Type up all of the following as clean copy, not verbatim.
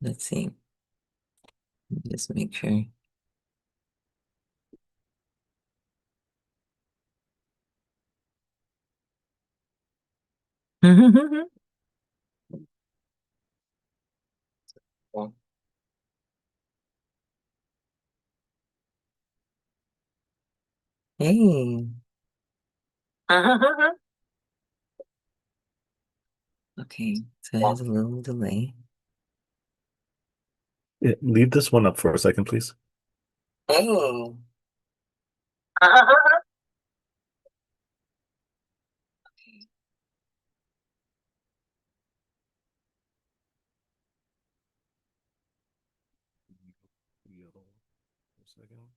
Let's see. Just make sure. Hey. Okay, so it has a little delay. Yeah, leave this one up for a second, please. Hey. Okay. Yellow for a second.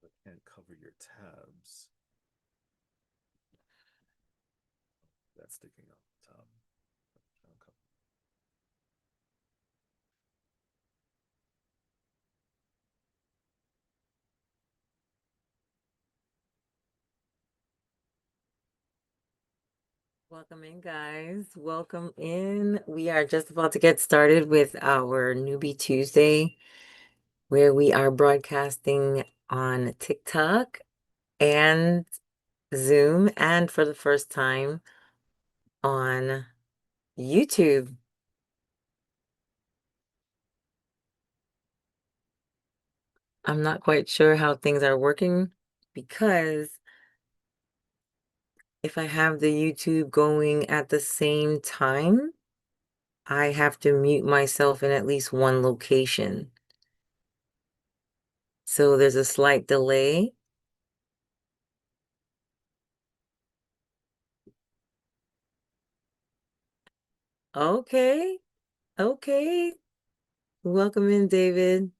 I can't cover your tabs. That's sticking out the top. Welcome in, guys. Welcome in. We are just about to get started with our Newbie Tuesday, where we are broadcasting on TikTok and Zoom, and for the first time on YouTube. I'm not quite sure how things are working because if I have the YouTube going at the same time, I have to mute myself in at least one location. So there's a slight delay. Okay, okay. Welcome in, David.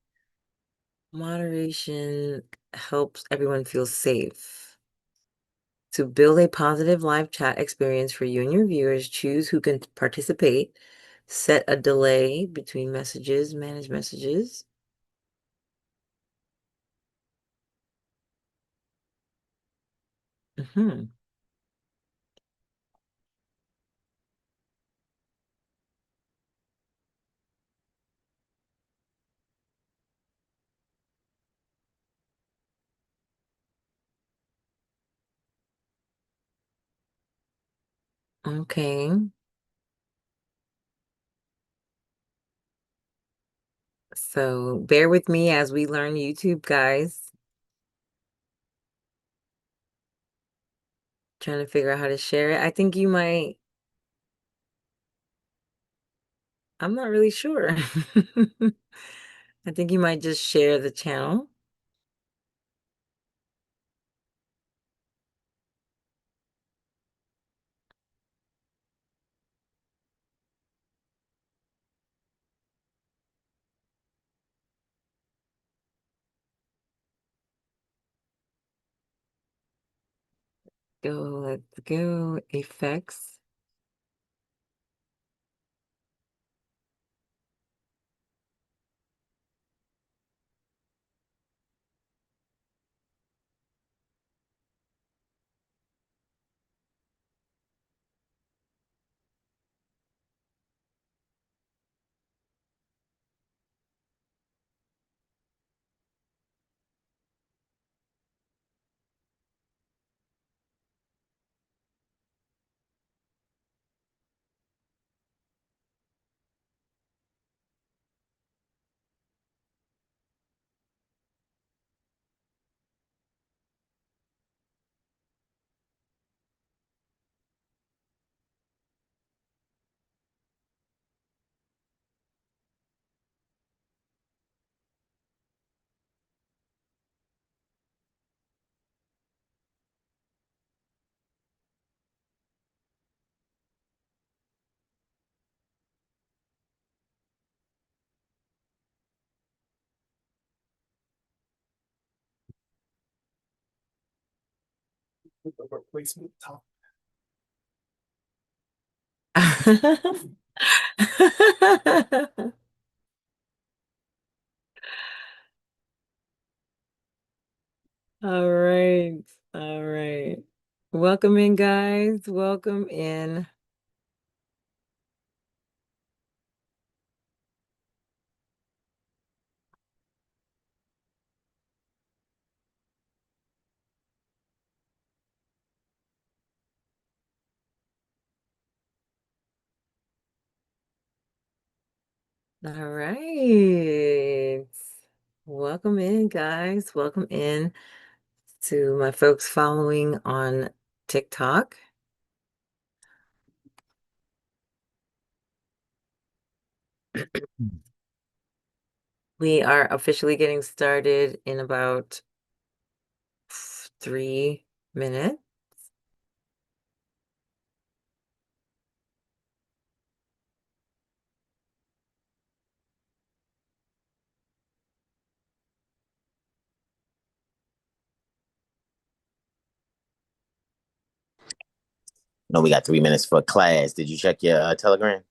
Moderation helps everyone feel safe. To build a positive live chat experience for you and your viewers, choose who can participate. Set a delay between messages, manage messages. Mhm. Okay, so bear with me as we learn YouTube, guys. Trying to figure out how to share it. I think you might, I'm not really sure. I think you might just share the channel. Go, let's go. Effects. Replacement top. All right. All right. Welcome in, guys. Welcome in. All right. Welcome in, guys. Welcome in to my folks following on TikTok. We are officially getting started in about 3 minutes. No, we got 3 minutes for class. Did you check your Telegram?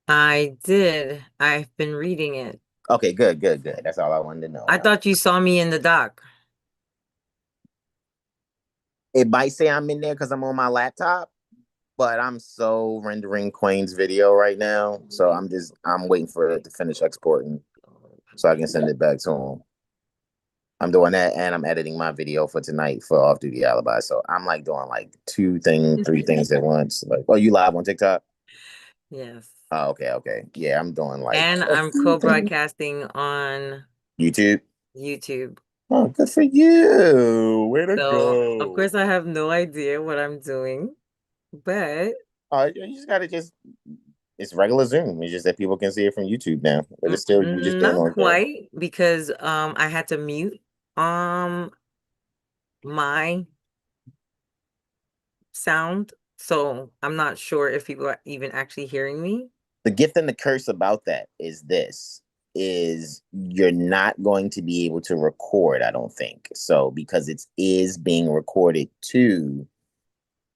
I did. I've been reading it. Okay, good, good, good. That's all I wanted to know. I thought you saw me in the doc. It might say I'm in there because I'm on my laptop, but I'm so rendering Quane's video right now. So I'm waiting for it to finish exporting so I can send it back to him. I'm doing that and I'm editing my video for tonight for Off Duty Alibi. So I'm like doing like three things at once. Like, oh, you live on TikTok? Yes. Oh, okay, okay. Yeah, I'm doing like And a I'm few things. co-broadcasting on YouTube. YouTube. Oh, good for you. Way to So, of go. course, I have no idea what I'm doing, but You just gotta just it's regular Zoom. It's just that people can see it from YouTube now. But it's still you just doing not on thing. quite because I had to mute um my sound. So, I'm not sure if people are even actually hearing me. The gift and the curse about that is this is you're not going to be able to record, I don't think. So because it is being recorded to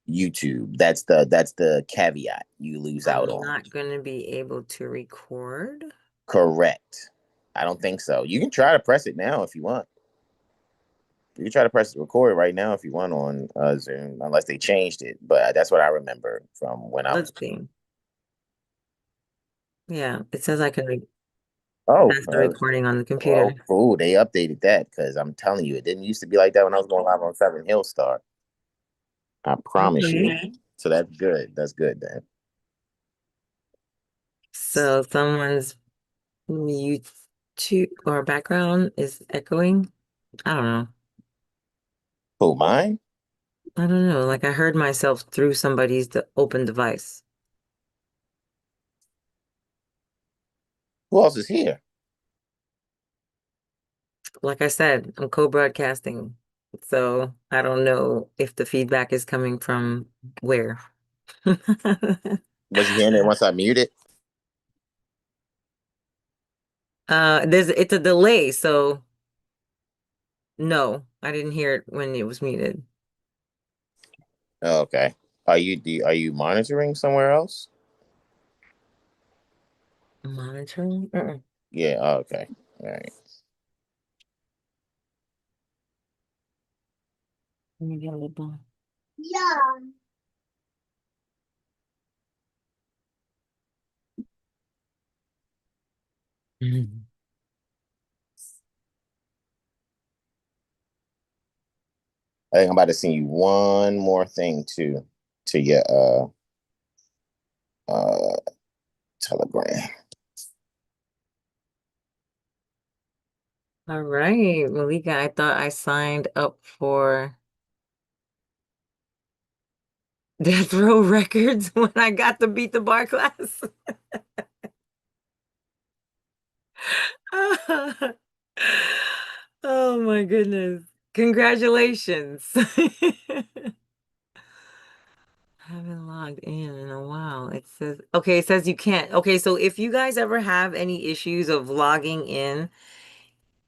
YouTube, that's the caveat you lose out I'm on. not going to be able to record. Correct. I don't think so. You can try to press it now if you want. You can try to press record right now if you want on Zoom, unless they changed it. But that's what I remember from when I Let's was. see. Yeah, it says I can Oh, pass the recording on the well, computer. cool. They updated that because I'm telling you, it didn't used to be like that when I was going live on Seven Hill Star. I promise you. Okay. So that's good. That's good, then. So someone's YouTube or background is echoing. I don't know. Who, mine? I don't know. Like I heard myself through somebody's open device. Who else is here? Like I said, I'm co-broadcasting. So I don't know if the feedback is coming from where. Was you hearing it once I muted? It's a delay, so no, I didn't hear it when it was muted. Oh, okay. Are you monitoring somewhere else? Monitoring? Yeah. Oh, okay. All right. Let me get a little. Mhm. I think I'm about to send you one more thing to your uh Telegram. All right, Malika, I thought I signed up for Death Row Records when I got to Beat the Bar class. Oh my goodness. Congratulations. I haven't logged in a while. It says, okay, it says you can't. Okay, so if you guys ever have any issues of logging in,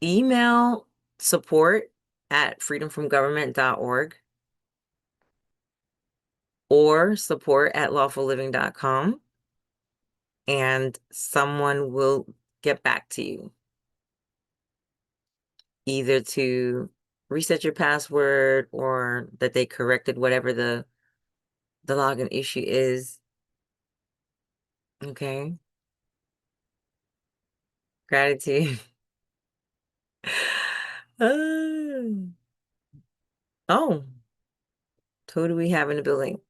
email support at freedomfromgovernment.org. or support@lawfulliving.com, and someone will get back to you, either to reset your password or that they corrected whatever the login issue is. Okay. Gratitude. Oh, who do we have in the building?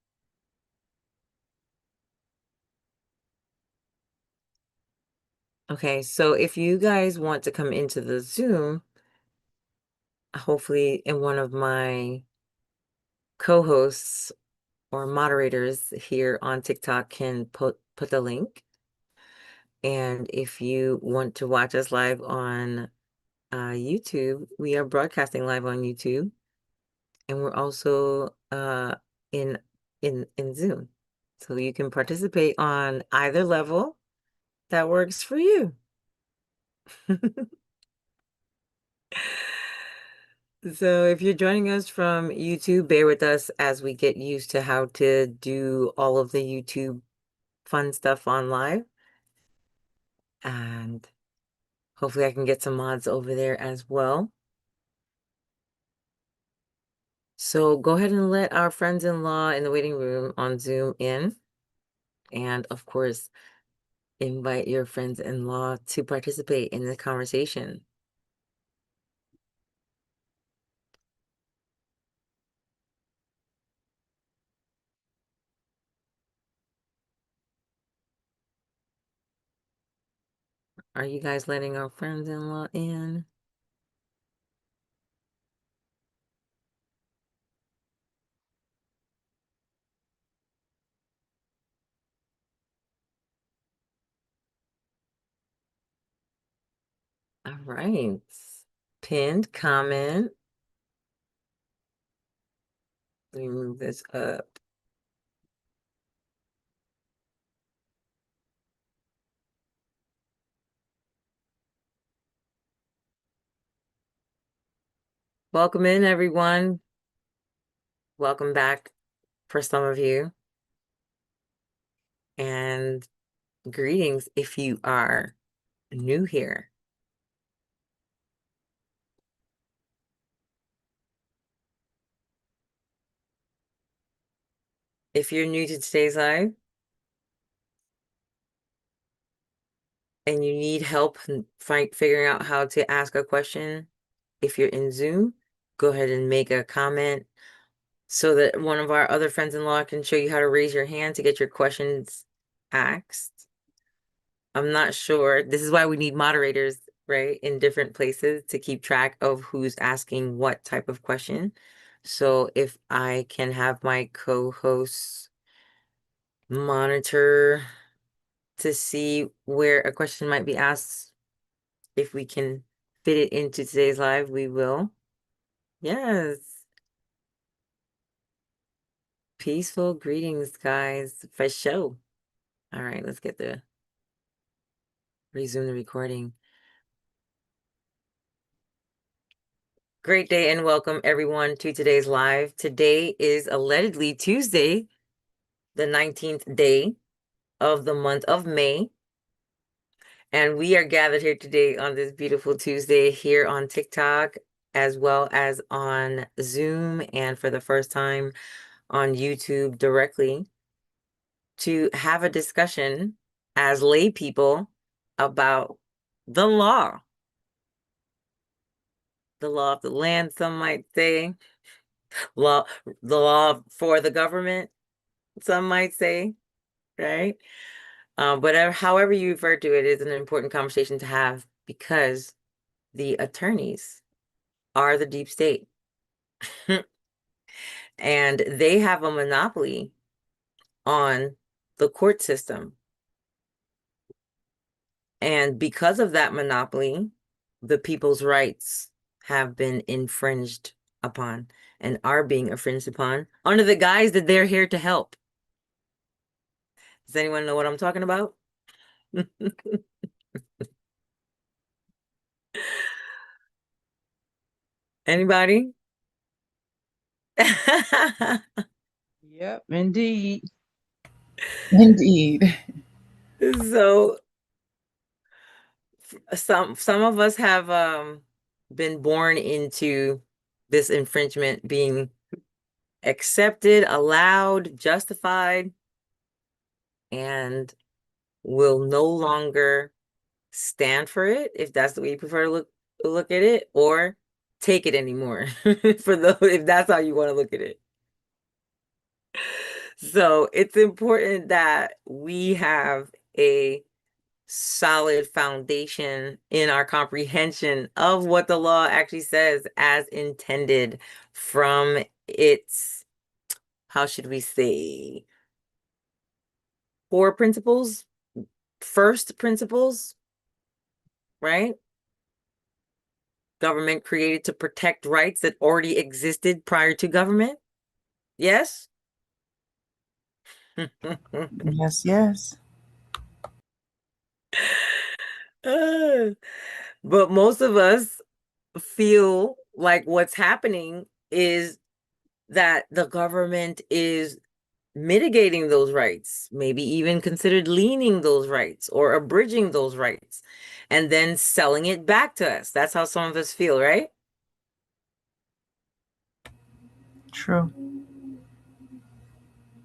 Okay, so if you guys want to come into the Zoom, hopefully in one of my co-hosts or moderators here on TikTok can put the link. And if you want to watch us live on YouTube, we are broadcasting live on YouTube, and we're also in in Zoom. So you can participate on either level that works for you. So if you're joining us from YouTube, bear with us as we get used to how to do all of the YouTube fun stuff on live. And hopefully I can get some mods over there as well. So go ahead and let our friends-in-law in the waiting room on Zoom in. And of course, invite your friends-in-law to participate in the conversation. Are you guys letting our friends-in-law in? All right. Pinned comment. Let me move this up. Welcome in, everyone. Welcome back for some of you. And greetings if you are new here. If you're new to today's live and you need help figuring out how to ask a question, if you're in Zoom, go ahead and make a comment so that one of our other friends-in-law can show you how to raise your hand to get your questions asked. I'm not sure. This is why we need moderators, right, in different places to keep track of who's asking what type of question. So if I can have my co-hosts monitor to see where a question might be asked, if we can fit it into today's live, we will. Yes. Peaceful greetings, guys, for show. All right, let's resume the recording. Great day and welcome everyone to today's live. Today is allegedly Tuesday, the 19th day of the month of May. And we are gathered here today on this beautiful Tuesday here on TikTok, as well as on Zoom, and for the first time on YouTube directly, to have a discussion as lay people about the law. The law of the land, some might say. The law for the government, some might say, right? However you refer to it is an important conversation to have, because the attorneys are the deep state. And they have a monopoly on the court system. And because of that monopoly, the people's rights have been infringed upon and are being infringed upon under the guise that they're here to help. Does anyone know what I'm talking about? Anybody? Yep, indeed. Indeed. So some of us have been born into this infringement being accepted, allowed, justified, and will no longer stand for it if that's the way you prefer to look at it, or take it anymore for those if that's how you want to look at it. So it's important that we have a solid foundation in our comprehension of what the law actually says as intended from its, how should we say, core principles, first principles, right? Government created to protect rights that already existed prior to government. Yes? Yes, yes. But most of us feel like what's happening is that the government is mitigating those rights, maybe even considered leaning those rights or abridging those rights, and then selling it back to us. That's how some of us feel, right? True.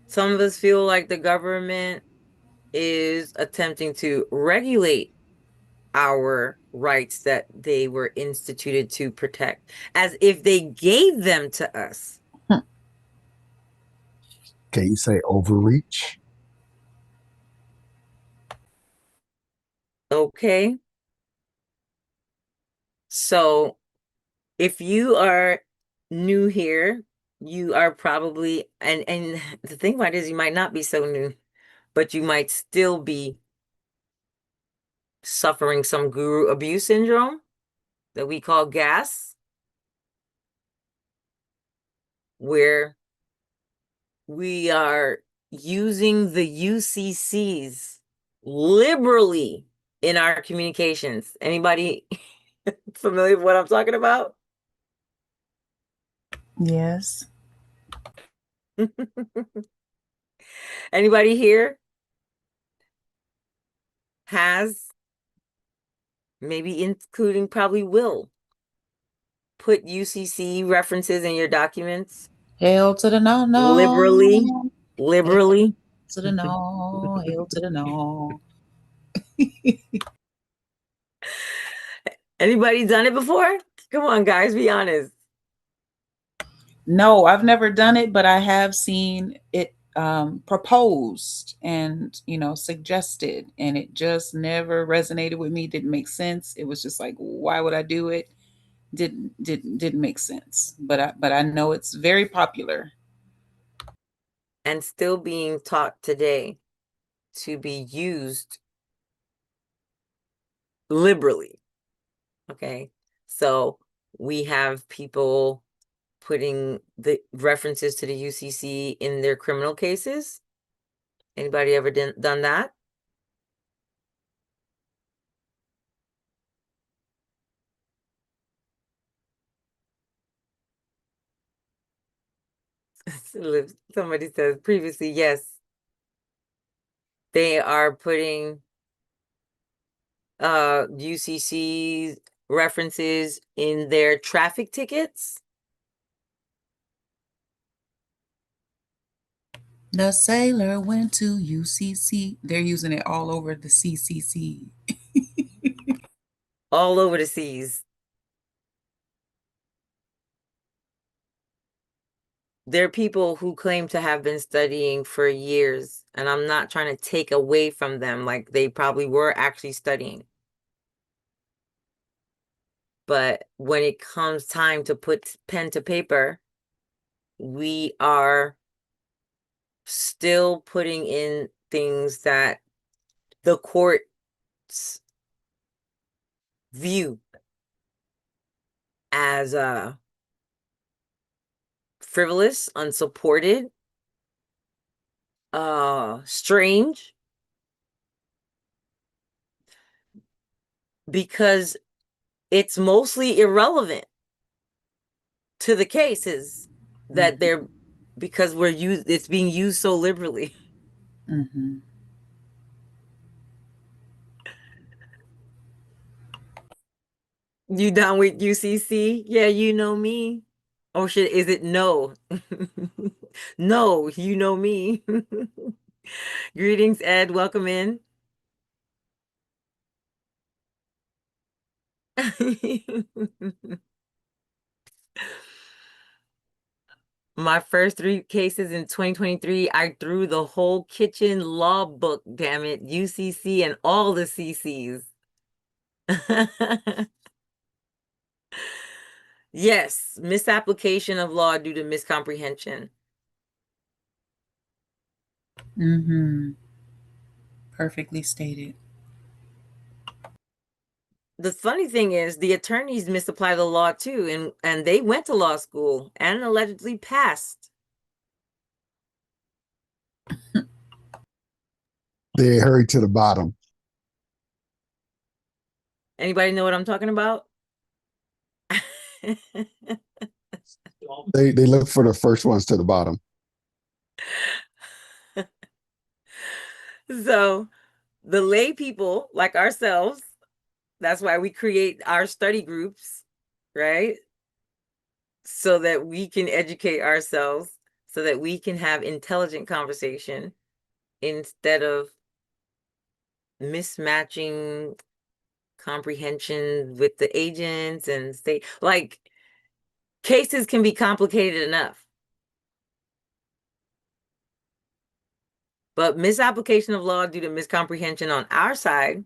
Some of us feel like the government is attempting to regulate our rights that they were instituted to protect, as if they gave them to us. Can you say overreach? Okay. So if you are new here, you are probably, and the thing about it is you might not be so new, but you might still be suffering some guru abuse syndrome that we call gas, where we are using the UCCs liberally in our communications. Anybody familiar with what I'm talking about? Yes. Anybody here has, maybe including probably will, put UCC references in your documents Hail to the no, no. liberally? Hail to the no. Hail to the no. Anybody done it before? Come on, guys, be honest. No, I've never done it, but I have seen it proposed and suggested, and it just never resonated with me. Didn't make sense. It was just like, why would I do it? Didn't make sense. But I know it's very popular and still being taught today to be used liberally. Okay, so we have people putting the references to the UCC in their criminal cases. Anybody ever done that? Somebody says previously, yes. They are putting UCC references in their traffic tickets. The sailor went to UCC. They're using it all over the CCC. All over the seas. There are people who claim to have been studying for years, and I'm not trying to take away from them, like they probably were actually studying. But when it comes time to put pen to paper, we are still putting in things that the courts view as frivolous, unsupported, strange, because it's mostly irrelevant to the cases that they're because it's being used so liberally. Mm-hmm. You down with UCC? Yeah, you know me. Oh shit, is it no? No, you know me. Greetings, Ed. Welcome in. My first 3 cases in 2023, I threw the whole kitchen law book, damn it, UCC and all the CCs. Yes, misapplication of law due to miscomprehension. Mm-hmm. Perfectly stated. The funny thing is the attorneys misapply the law too, and they went to law school and allegedly passed. They hurried to the bottom. Anybody know what I'm talking about? They look for the first ones to the bottom. So the lay people like ourselves, that's why we create our study groups, right? So that we can educate ourselves, so that we can have intelligent conversation instead of mismatching comprehension with the agents and state. Like, cases can be complicated enough, but misapplication of law due to miscomprehension on our side,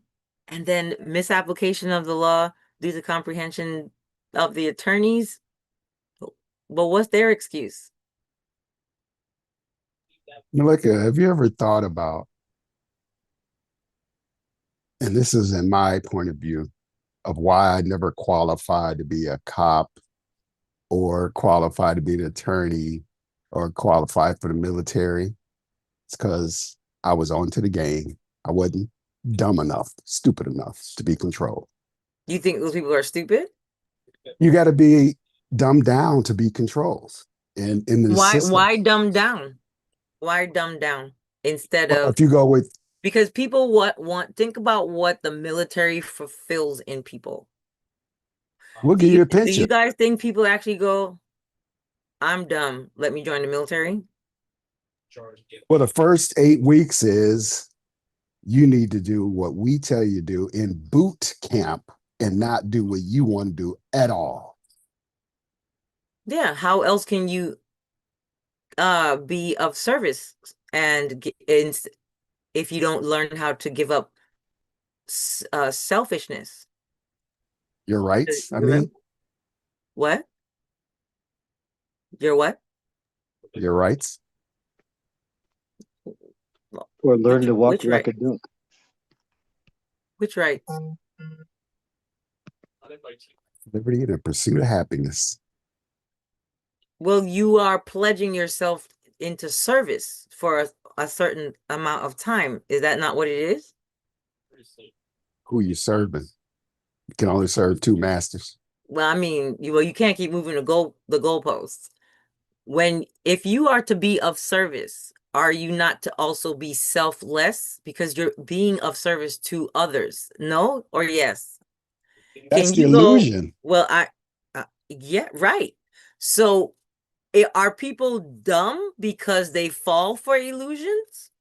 and then misapplication of the law due to comprehension of the attorneys. But what's their excuse? Malika, have you ever thought about, and this is in my point of view, of why I never qualified to be a cop or qualified to be an attorney or qualified for the military? It's because I was on to the game. I wasn't dumb enough, stupid enough to be controlled. You think those people are stupid? You got to be dumbed down to be controlled in the system. Why dumb down? Why dumb down instead Well, of, if you go with, because people think about what the military fulfills in people. we'll Do give you you a do you pension. guys think people actually go, I'm dumb, let me join the military? Well, the first 8 weeks is you need to do what we tell you to do in boot camp and not do what you want to do at all. Yeah, how else can you be of service and if you don't learn how to give up selfishness? Your rights, I Remember mean, what? Your what? your rights. Or learn Which to walk which like right? a duck. Which rights? Liberty and the pursuit of happiness. Well, you are pledging yourself into service for a certain amount of time. Is that not what it is? Who you serving? You can only serve two masters. Well, I mean, you can't keep moving the goalposts. If you are to be of service, are you not to also be selfless because you're being of service to others? No or yes? That's Can the you go, illusion. well, yeah, right. So are people dumb because they fall for illusions?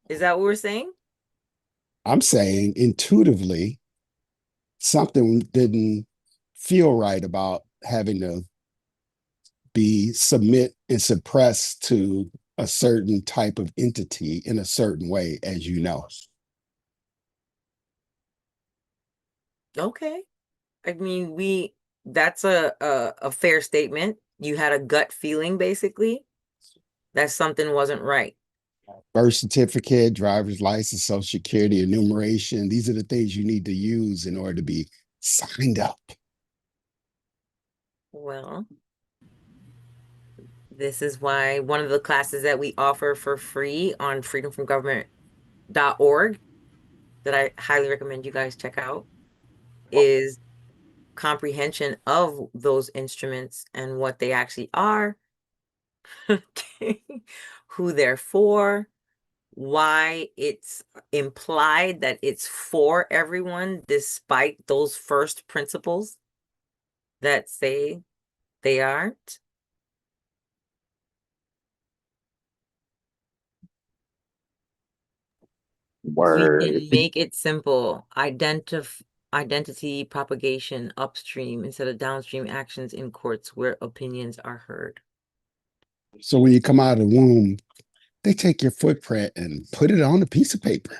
Is that what we're saying? I'm saying intuitively, something didn't feel right about having to be submit and suppress to a certain type of entity in a certain way, as you know. Okay. I mean, that's a fair statement. You had a gut feeling basically that something wasn't right. Birth certificate, driver's license, social security, enumeration. These are the things you need to use in order to be signed up. Well, this is why one of the classes that we offer for free on freedomfromgovernment.org that I highly recommend you guys check out is comprehension of those instruments and what they actually are, Okay. Who they're for, why it's implied that it's for everyone, despite those first principles that say they aren't. We Word. can make it simple. Identity propagation upstream instead of downstream actions in courts where opinions are heard. So when you come out of the womb, they take your footprint and put it on a piece of paper.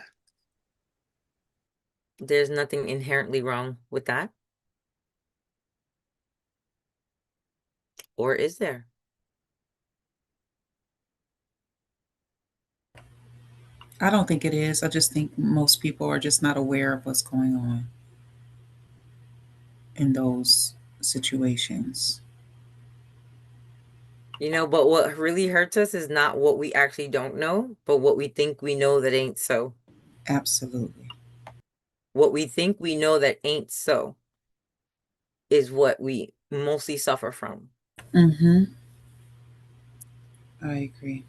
There's nothing inherently wrong with that. Or is there? I don't think it is. I just think most people are just not aware of what's going on in those situations. But what really hurts us is not what we actually don't know, but what we think we know that ain't so. Absolutely. What we think we know that ain't so is what we mostly suffer from. Mm-hmm. I agree.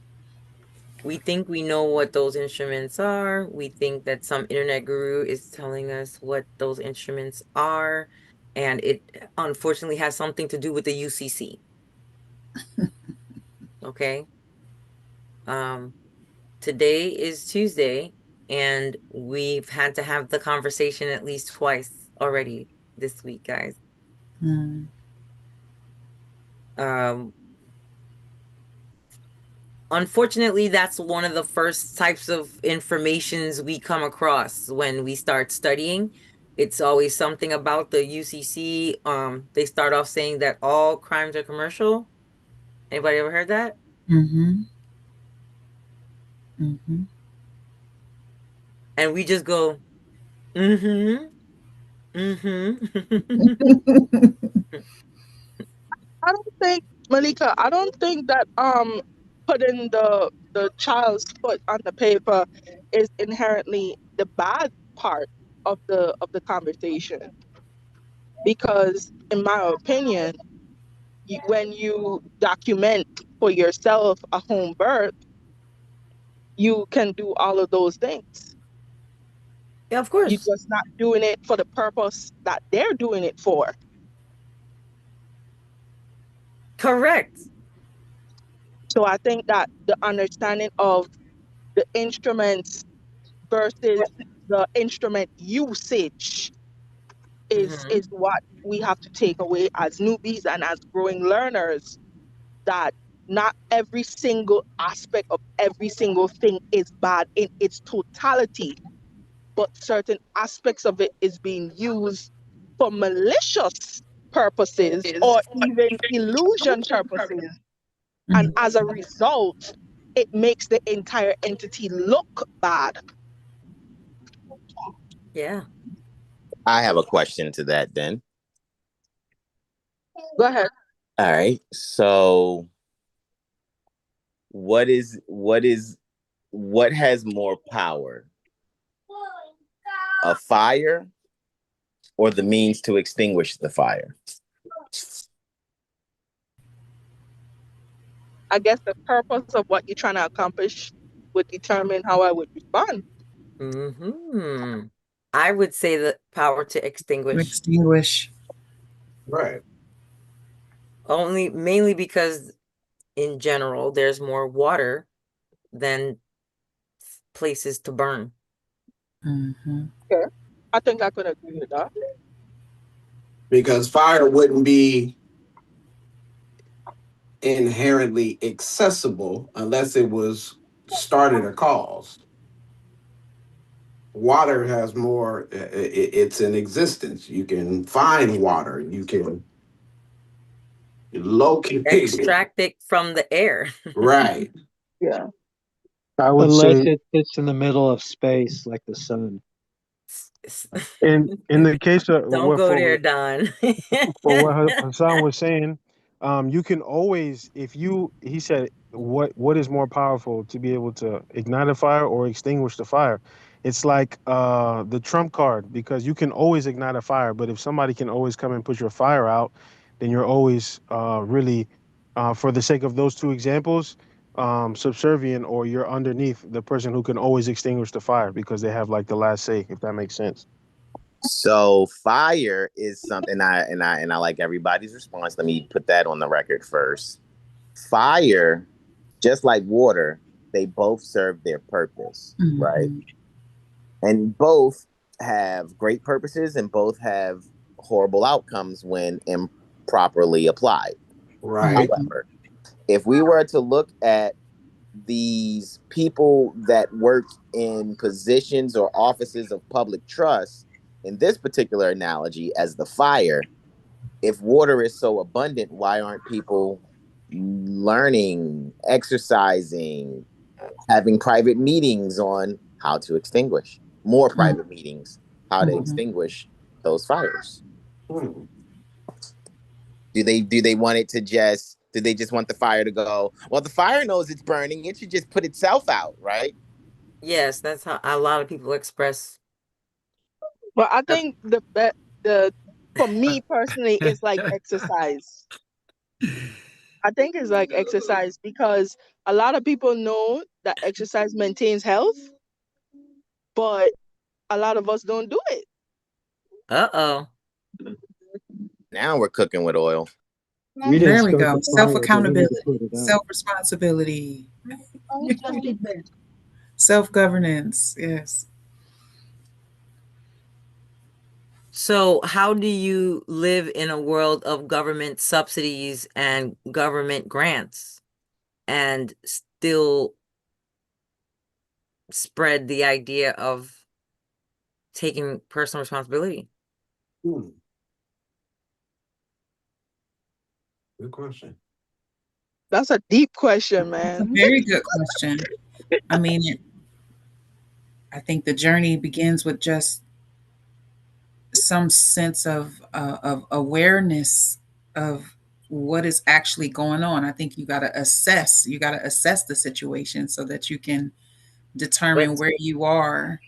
We think we know what those instruments are. We think that some internet guru is telling us what those instruments are. And it unfortunately has something to do with the UCC. Okay. Today is Tuesday, and we've had to have the conversation at least twice already this week, guys. Mm. Um, Unfortunately, that's one of the first types of informations we come across when we start studying. It's always something about the UCC. They start off saying that all crimes are commercial. Anybody ever heard that? Mm-hmm. Mm-hmm. And we just go, mm-hmm, mm-hmm. I don't think, Malika, I don't think that putting the child's foot on the paper is inherently the bad part of the conversation, because in my opinion, when you document for yourself a home birth, you can do all of those things. Yeah, of You're course. just not doing it for the purpose that they're doing it for. Correct. So I think that the understanding of the instruments versus the instrument usage Mm-hmm. is what we have to take away as newbies and as growing learners, that not every single aspect of every single thing is bad in its totality, but certain aspects of it is being used for malicious purposes or even illusion purposes, and Mm. as a result it makes the entire entity look bad. Yeah. I have a question to that then. Go ahead. All right. So what has more power? A fire or the means to extinguish the fire? I guess the purpose of what you're trying to accomplish would determine how I would respond. Mm-hmm. I would say the power to extinguish. Extinguish. Right. Mainly because in general, there's more water than places to burn. Mm-hmm. Okay. I think I could agree with that. Because fire wouldn't be inherently accessible unless it was started or caused. Water has more, it's in existence. You can find water, you can locate it. Extract it from the air. Right. Yeah. I would Unless say it sits in the middle of space like the sun. In the case of Don't what go there, Don. for what Hassan was saying, you can always, if you, he said, what is more powerful to be able to ignite a fire or extinguish the fire? It's like the trump card, because you can always ignite a fire, but if somebody can always come and put your fire out, then you're always really For the sake of those two examples, subservient or you're underneath the person who can always extinguish the fire because they have like the last say, if that makes sense. So fire is something I like everybody's response. Let me put that on the record first. Fire, just like water, they both serve their purpose, right? Mhm. And both have great purposes and both have horrible outcomes when improperly applied. Right. Mhm. However, if we were to look at these people that work in positions or offices of public trust, in this particular analogy, as the fire, if water is so abundant, why aren't people learning, exercising, having private meetings on how to extinguish? More private meetings, how to Mhm. extinguish those fires. Hmm. Do they want it to just do they just want the fire to go, well, the fire knows it's burning, it should just put itself out, right? Yes, that's how a lot of people express. But I uh, think the for me personally, it's like exercise. I think it's like exercise because a lot of people know that exercise maintains health, but a lot of us don't do it. Uh-oh. Now we're cooking with oil. We didn't There we start go. the Self fire, but we need to accountability, put it out. self responsibility, self governance. Yes. So, how do you live in a world of government subsidies and government grants and still spread the idea of taking personal responsibility? Hmm. Good question. That's a deep question, It's a man. very good question. I mean, I think the journey begins with just some sense of awareness of what is actually going on. I think you got to assess. You got to assess the situation so that you can But determine where you are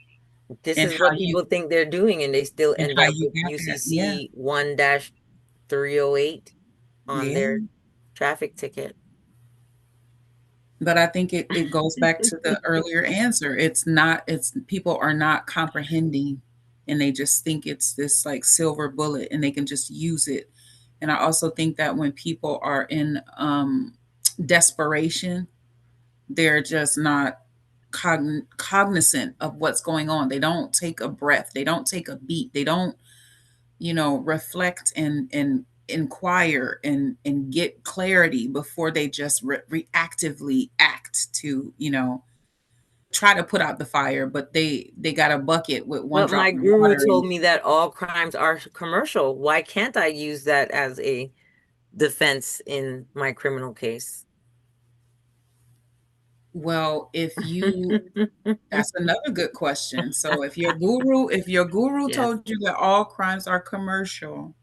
this and is what how you people think they're doing, and they still end up with got that. Yeah, UCC 1-308 on yeah. their traffic ticket. But I think it goes back to the earlier answer. It's not. It's people are not comprehending, and they just think it's this like silver bullet, and they can just use it. And I also think that when people are in desperation, they're just not cognizant of what's going on. They don't take a breath. They don't take a beat. They don't, reflect and inquire and get clarity before they just reactively act to, try to put out the fire. But they got a bucket with one But drop my of guru water in told it. me that all crimes are commercial. Why can't I use that as a defense in my criminal case? Well, if you that's another good question. So if your guru Yes. told you that all crimes are commercial,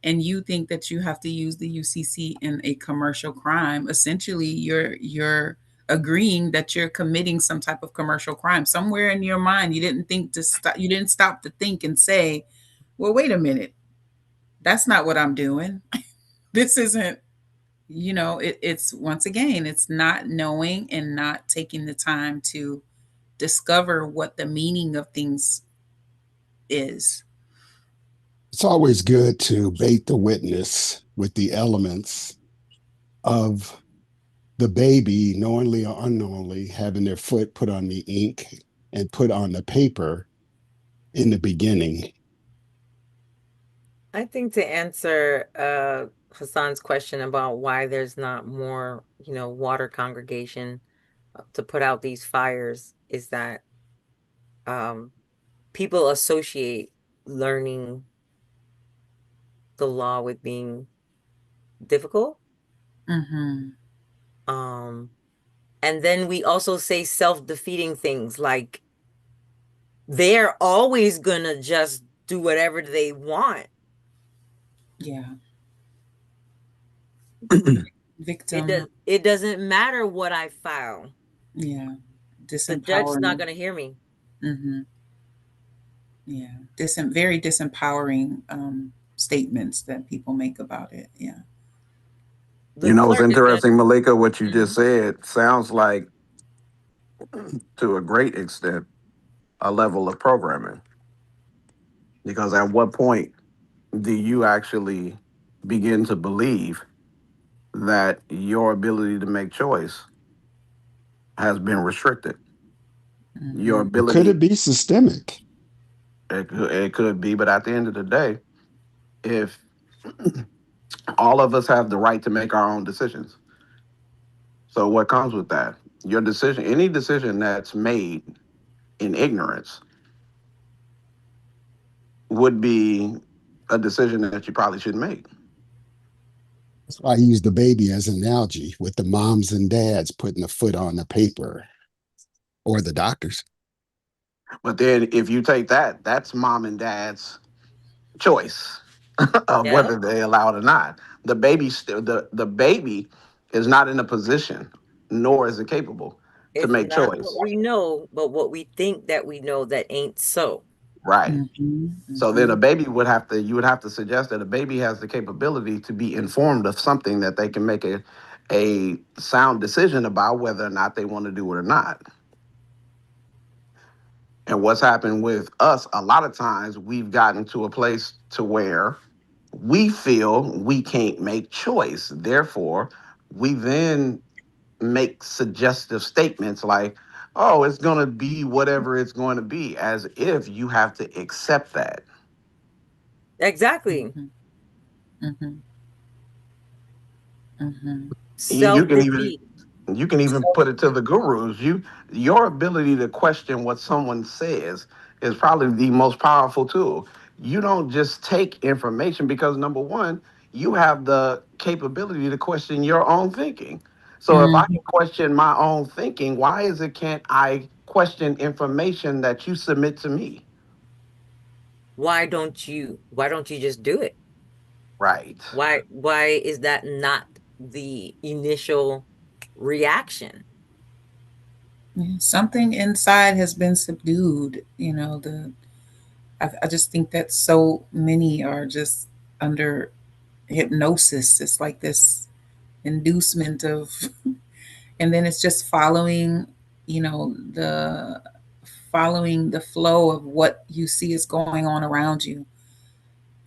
and you think that you have to use the UCC in a commercial crime, essentially you're agreeing that you're committing some type of commercial crime. Somewhere in your mind, you didn't stop to think and say, "Well, wait a minute. That's not what I'm doing. This isn't." It's once again, it's not knowing and not taking the time to discover what the meaning of things is. It's always good to bait the witness with the elements of the baby, knowingly or unknowingly, having their foot put on the ink and put on the paper in the beginning. I think to answer Hassan's question about why there's not more, water congregation to put out these fires is that um, people associate learning the law with being difficult. Mm-hmm. Um, and then we also say self-defeating things like they're always gonna just do whatever they want. Yeah. It Victim. does it doesn't matter what I file. Yeah. The judge's not Disempowering. gonna hear me. Mm-hmm. Yeah. Very disempowering statements that people make about it. Yeah. The You know, it's clerk is gonna. interesting, Malika, what you just Mhm. said sounds like, to a great extent, a level of programming. Because at what point do you actually begin to believe that your ability to make choice has been restricted? Your Mhm. Or could ability, it be systemic? it could be, but at the end of the day, if all of us have the right to make our own decisions, so what comes with that? Your decision, any decision that's made in ignorance, would be a decision that you probably shouldn't make. That's why I use the baby as an analogy with the moms and dads putting the foot on the paper or the doctors. But then if you take that, that's mom and dad's choice of Yeah, whether they allow it or not. The baby still the baby is not in a position, nor is it capable to it's make not choice. what we know, but what we think that we know that ain't so. Right. Mhm. So then a Mhm. baby would have to, you would have to suggest that a baby has the capability to be informed of something that they can make a sound decision about whether or not they want to do it or not. And what's happened with us, a lot of times we've gotten to a place to where we feel we can't make choice. Therefore, we then make suggestive statements like, oh, it's going to be whatever it's going to be, as if you have to accept that. Exactly. Mhm. Mhm. Mhm. You Self can even defeat. put it to the gurus. Your ability to question what someone says is probably the most powerful tool. You don't just take information because, number one, you have the capability to question your own thinking. So if I Mhm. can question my own thinking, why is it can't I question information that you submit to me? Why don't you just do it? Right. Why is that not the initial reaction? Yeah, something inside has been subdued. You know, I just think that so many are just under hypnosis. It's like this inducement of, and then it's just following, you know, the following the flow of what you see is going on around you.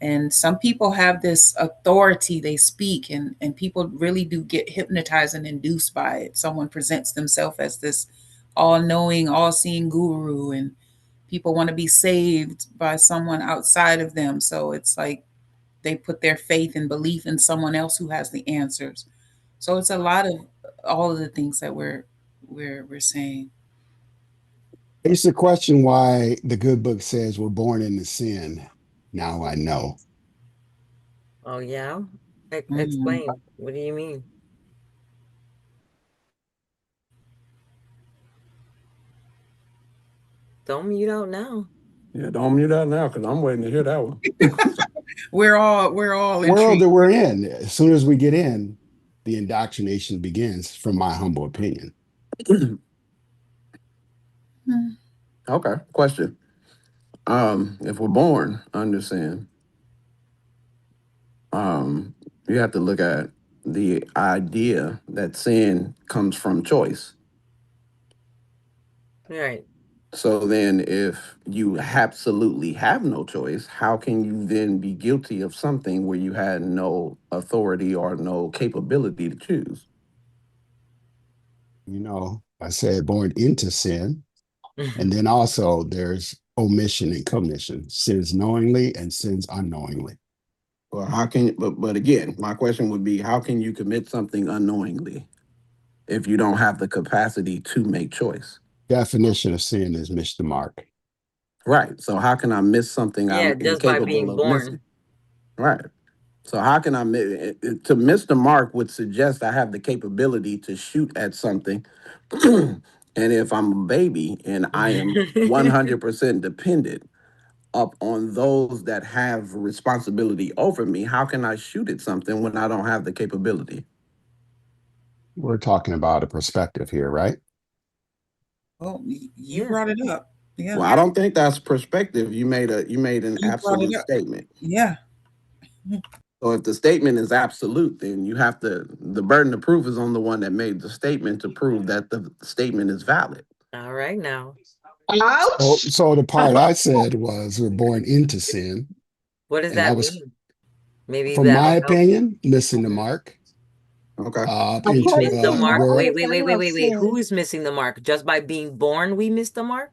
And some people have this authority, they speak, and people really do get hypnotized and induced by it. Someone presents themselves as this all-knowing, all-seeing guru, and people want to be saved by someone outside of them. So it's like they put their faith and belief in someone else who has the answers. So it's a lot of all of the things that we're saying. It's the question why the good book says we're born into sin. Now I know. Oh yeah? Mm. Explain. What do you mean? Don't mute out now. Yeah, don't mute out now because I'm waiting to hear that one. We're all World intrigued. that we're in, as soon as we get in, the indoctrination begins, from my humble opinion. Mm. Okay, question. If we're born under sin, um, you have to look at the idea that sin comes from choice. Right. So then, if you absolutely have no choice, how can you then be guilty of something where you had no authority or no capability to choose? You know, I said born into sin. And then also there's omission and commission, sins knowingly and sins unknowingly. Well, how can, but again, my question would be, how can you commit something unknowingly if you don't have the capacity to make choice? Definition of sin is miss the mark. Right. So how can I miss something Yeah, I'm just by incapable being of missing? born. Right. So how can I to miss the mark would suggest I have the capability to shoot at something. And if I'm a baby and I am 100% dependent up on those that have responsibility over me, how can I shoot at something when I don't have the capability? We're talking about a perspective here, right? Well, you Yeah. brought it up. Yeah, Well, I don't think that's perspective. You made an you brought it absolute up. statement. Yeah. So if the statement is absolute, then you have to, the burden of proof is on the one that made the statement to prove that the statement is valid. All right now. Oh, Ouch. so the part I said was we're born into sin, What does and I that was, mean? Maybe from my that'll help. opinion, missing the mark Okay. into Miss According the to my a mark? world. understanding of Who sin, is missing the mark? Just by being born, we miss the mark?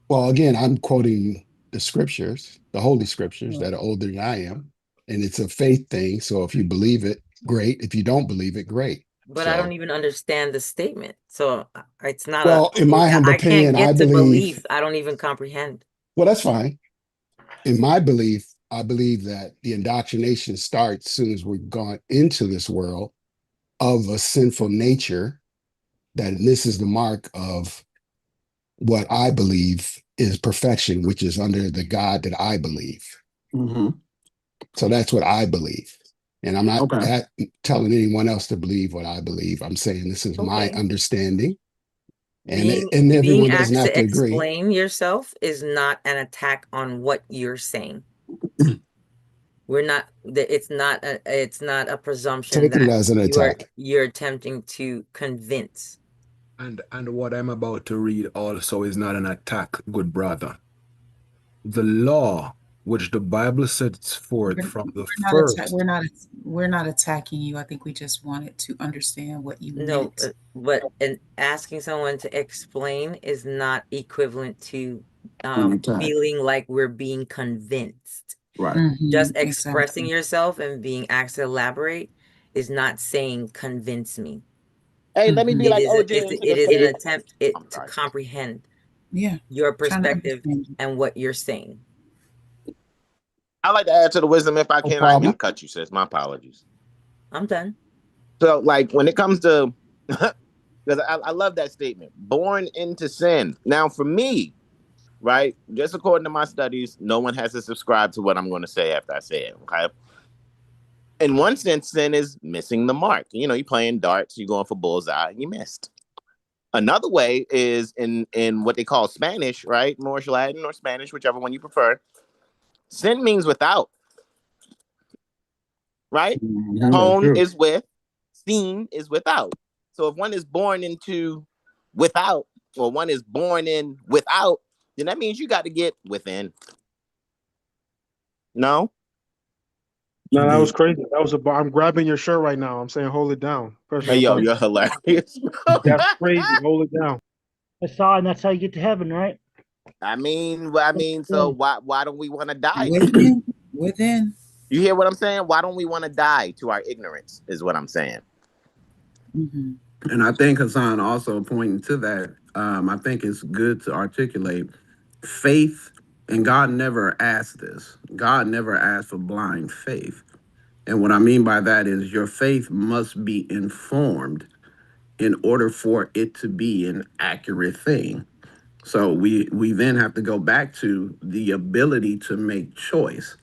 Well, again, I'm quoting the scriptures, the holy scriptures Yeah. that are older than I am, and it's a faith thing. So if you believe it, great. If you don't believe it, great. But I don't So, even understand the statement. So it's not a, well, in my humble I can't opinion, I get to believe, belief. I don't even comprehend. well, that's fine. In my belief, I believe that the indoctrination starts as soon as we've gone into this world of a sinful nature, that this is the mark of what I believe is perfection, which is under the God that I believe. Mm-hmm. So that's what I believe. And I'm not Okay. telling anyone else to believe what I believe. I'm saying this is my Okay. understanding, and Being everyone doesn't asked have to to agree. explain yourself is not an attack on what you're saying. We're not, it's not a presumption Taking it that as an attack. you're attempting to convince. And what I'm about to read also is not an attack, good brother. The law which the Bible sets forth from the first. We're not attacking you. I think we just wanted to understand what you No, meant. but asking someone to explain is not equivalent to An attack. feeling like we're being convinced. Right. Just Mhm, expressing exactly. yourself and being asked to elaborate is not saying convince me. Hey, let me be It like is OJ and it take is an a attempt I'm to sorry. comprehend Yeah, your trying to perspective understand you. and what you're saying. I like to add to the wisdom if I No can. I didn't mean problem. to cut you, sis. My apologies. I'm done. So, like, when it comes to, because I love that statement, born into sin. Now, for me, right, just according to my studies, no one has to subscribe to what I'm going to say after I say it. Okay. In one sense, sin is missing the mark. You know, you're playing darts, you're going for bullseye, and you missed. Another way is in what they call Spanish, right? Moorish Latin or Spanish, whichever one you prefer. Sin means without, right? Mm-hmm. Mhm. That's Hone true. is with, seen is without. So if one is born into without, or one is born in without, then that means you got to get within. No? No, that was The crazy. That was a bar. I'm grabbing your shirt right now. I'm saying hold it down. Pressure Hey, yo, reporting. you're hilarious. That's crazy. Hold it down. I saw, and that's how you get to heaven, right? So why don't we want to die then? Within. You hear what I'm saying? Why don't we want to die to our ignorance? Is what I'm saying. Mhm. And I think Hassan also pointing to that. I think it's good to articulate faith, and God never asked this. God never asked for blind faith. And what I mean by that is your faith must be informed in order for it to be an accurate thing. So we then have to go back to the ability to make choice.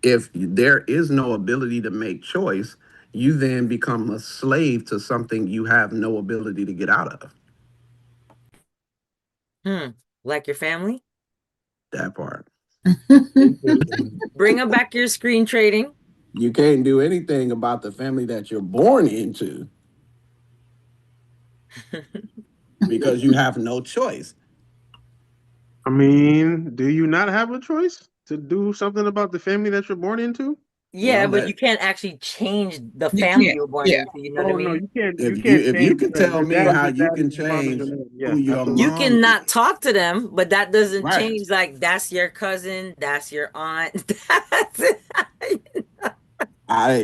If there is no ability to make choice, you then become a slave to something you have no ability to get out of. Like your family? That part. Interesting. Bring them back your screen trading. You can't do anything about the family that you're born into because you have no choice. I mean, do you not have a choice to do something about the family that you're born into? Yeah, Well, but you that can't actually change the You family can't. you were born Yeah. into, you know what I Oh no, mean? you can't. You if can't you change can your tell me dad is how your you dad can and your mom is your change mom. Yeah, who your absolutely. You mom is, cannot talk to them, but that doesn't right? change, like, that's your cousin, that's your aunt, that's,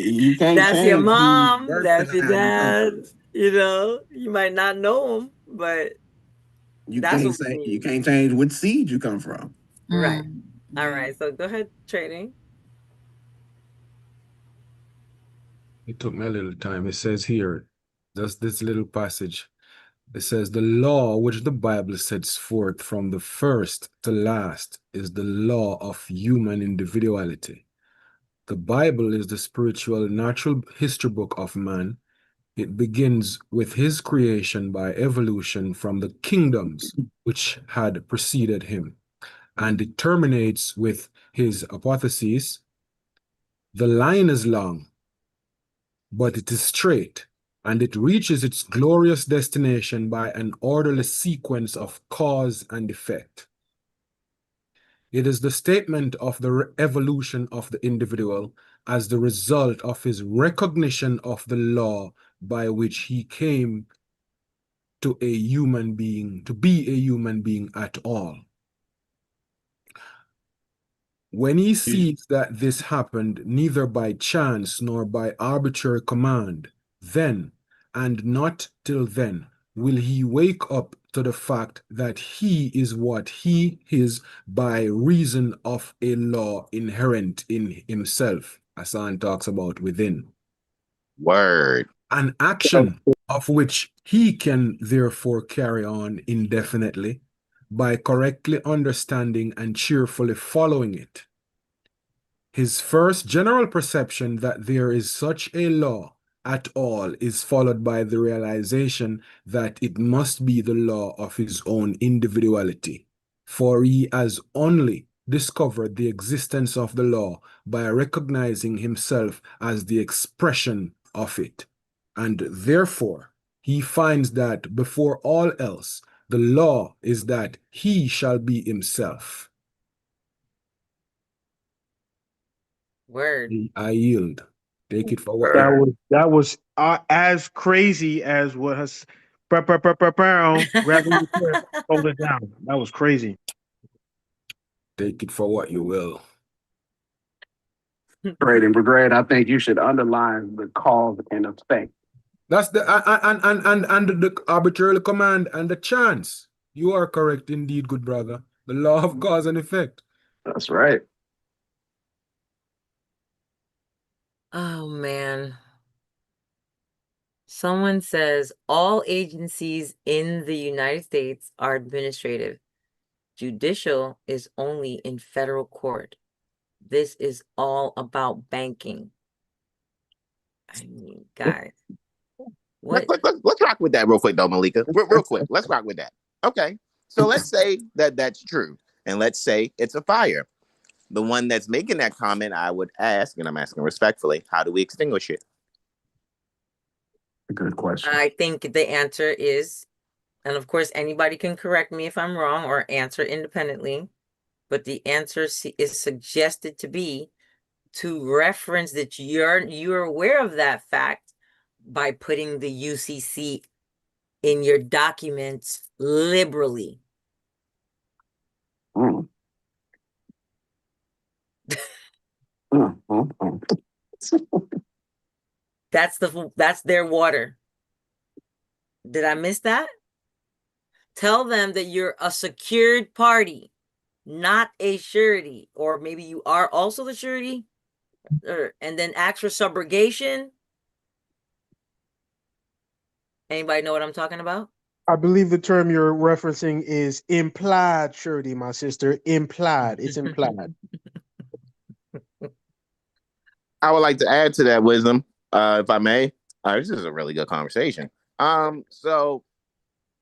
You can't that's your change whose mom, birth that's your family you come dad. from. You know, you might not know them, but that's what we You mean. can't change which seed you come from. Right. All Yeah. right. So go ahead, trading. It took me a little time. It says here, just this little passage. It says, the law which the Bible sets forth from the first to last is the law of human individuality. The Bible is the spiritual natural history book of man. It begins with his creation by evolution from the kingdoms which had preceded him, and it terminates with his apotheosis, The line is long, but it is straight, and it reaches its glorious destination by an orderly sequence of cause and effect. It is the statement of the evolution of the individual as the result of his recognition of the law by which he came to be a human being at all. When he sees that this happened neither by chance nor by arbitrary command, then, and not till then, will he wake up to the fact that he is what he is by reason of a law inherent in himself, as Hassan talks about within. Word. An action of which he can therefore carry on indefinitely by correctly understanding and cheerfully following it. His first general perception that there is such a law at all is followed by the realization that it must be the law of his own individuality, for he has only discovered the existence of the law by recognizing himself as the expression of it, and therefore he finds that before all else, the law is that he shall be himself. Word. I yield. Take it for what That was as crazy as what has grabbing the chair, hold it down. That was crazy. Take it for what you will. Great and Brigade, I think you should underline the cause and effect. That's the and the arbitrary command and the chance. You are correct indeed, good brother. The law of cause and effect. That's right. Oh man. Someone says all agencies in the United States are administrative. Judicial is only in federal court. This is all about banking. I mean, guys, what? Let's rock with that real quick, though, Malika. Real quick. Let's rock with that. Okay. So let's say that that's true. And let's say it's a fire. The one that's making that comment, I would ask, and I'm asking respectfully, how do we extinguish it? Good question. I think the answer is, and of course, anybody can correct me if I'm wrong or answer independently, but the answer is suggested to be to reference that you're aware of that fact by putting the UCC in your documents liberally. Mm. That's their water. Did I miss that? Tell them that you're a secured party, not a surety, or maybe you are also the surety, and then ask for subrogation. Anybody know what I'm talking about? I believe the term you're referencing is implied surety, my sister. Implied. It's implied. I would like to add to that wisdom, if I may. This is a really good conversation. So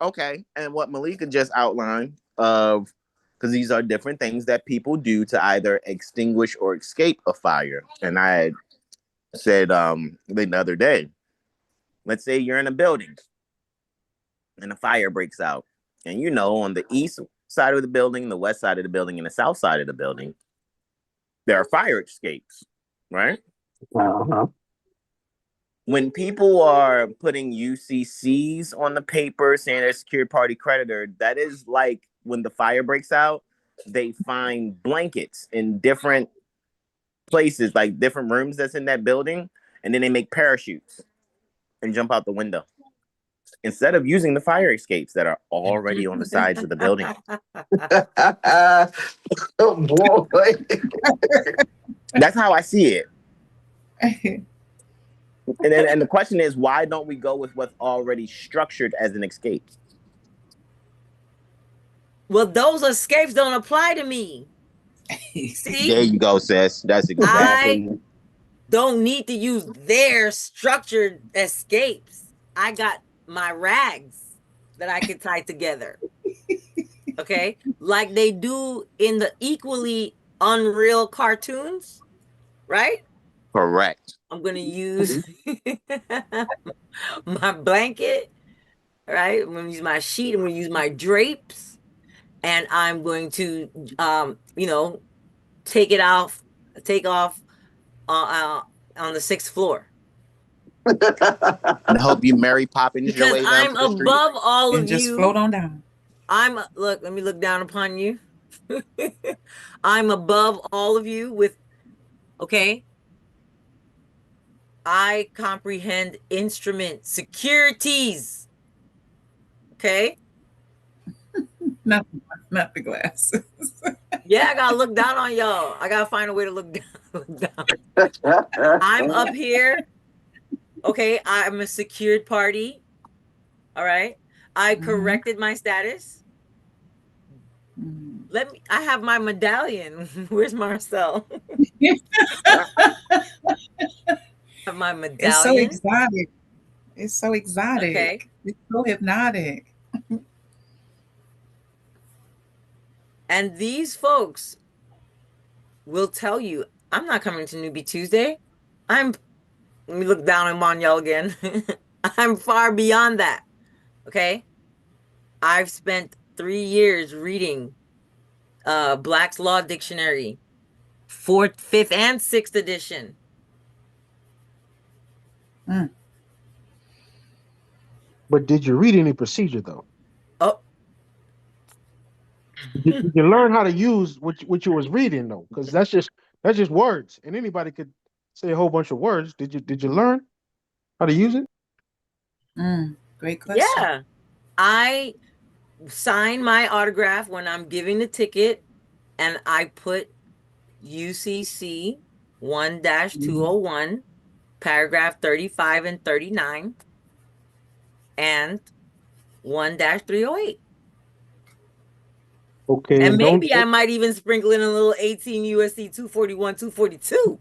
okay, and what Malika just outlined of because these are different things that people do to either extinguish or escape a fire. And I had said the other day, let's say you're in a building and a fire breaks out, and you know on the east side of the building, the west side of the building, and the south side of the building, there are fire escapes, right? Uh-huh. When people are putting UCCs on the paper saying they're secured party creditor, that is like when the fire breaks out, they find blankets in different places, like different rooms that's in that building, and then they make parachutes and jump out the window instead of using the fire escapes that are already on the sides of the building. Oh boy. That's how I see it. And the question is, why don't we go with what's already structured as an escape? Well, those escapes don't apply to me. See? There you go, sis. That's exactly. I don't need to use their structured escapes. I got my rags that I can tie together. Okay? Like they do in the equally unreal cartoons, right? Correct. I'm gonna use my blanket, right? I'm gonna use my sheet. I'm gonna use my drapes, and I'm going to, take off on the 6th floor. And hope you Mary Poppins your Because way down I'm to the street. above all And of just you. float on down. Look, let me look down upon you. I'm above all of you okay? I comprehend instrument securities. Okay? Not the glasses. Yeah, I gotta look down on y'all. I gotta find a way to look down. I'm up here. Okay, I'm a secured party. All right. I corrected my status. I have my medallion. Where's Marcel? Have my medallion. It's so exotic. It's so exotic. Okay. It's so hypnotic. And these folks will tell you, I'm not coming to Newbie Tuesday. Let me look down on y'all again. I'm far beyond that. Okay. I've spent 3 years reading Black's Law Dictionary, 4th, 5th, and 6th edition. But did you read any procedure though? Oh. Did you learn how to use what you was reading though? Because that's just words, and anybody could say a whole bunch of words. Did you learn how to use it? Great question. Yeah. I sign my autograph when I'm giving the ticket, and I put UCC 1-201, paragraph 35 and 39, and 1-308. Okay, and maybe I might even sprinkle in a little 18 USC 241, 242.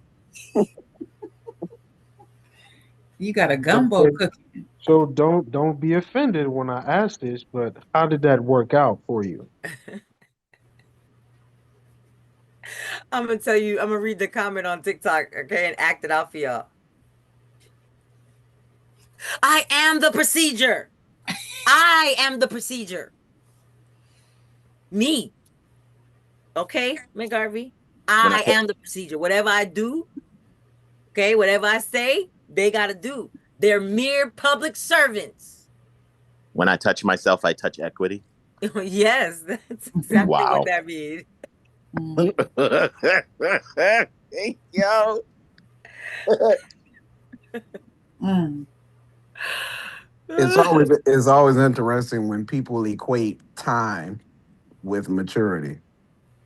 You got a gumbo cooking. So don't be offended when I ask this, but how did that work out for you? I'm gonna tell you, I'm gonna read the comment on TikTok, okay, and act it out for y'all. I am the procedure. I am the procedure. Me. Okay, McGarvey. I am the procedure. Whatever I do, okay, whatever I say, they gotta do. They're mere public servants. When I touch myself, I touch equity. Yes, that's exactly what that means. Hey, yo. It's always interesting when people equate time with maturity.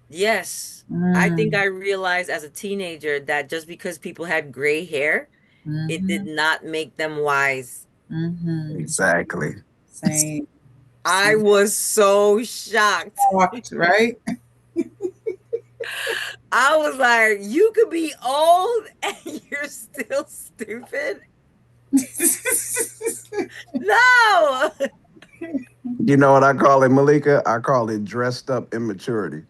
Yes. I think I realized as a teenager that just because people had gray hair, it did not make them wise. Exactly. Same. I was so shocked. Right? I was like, you could be old and you're still stupid. No. You know what I call it, Malika? I call it dressed up immaturity.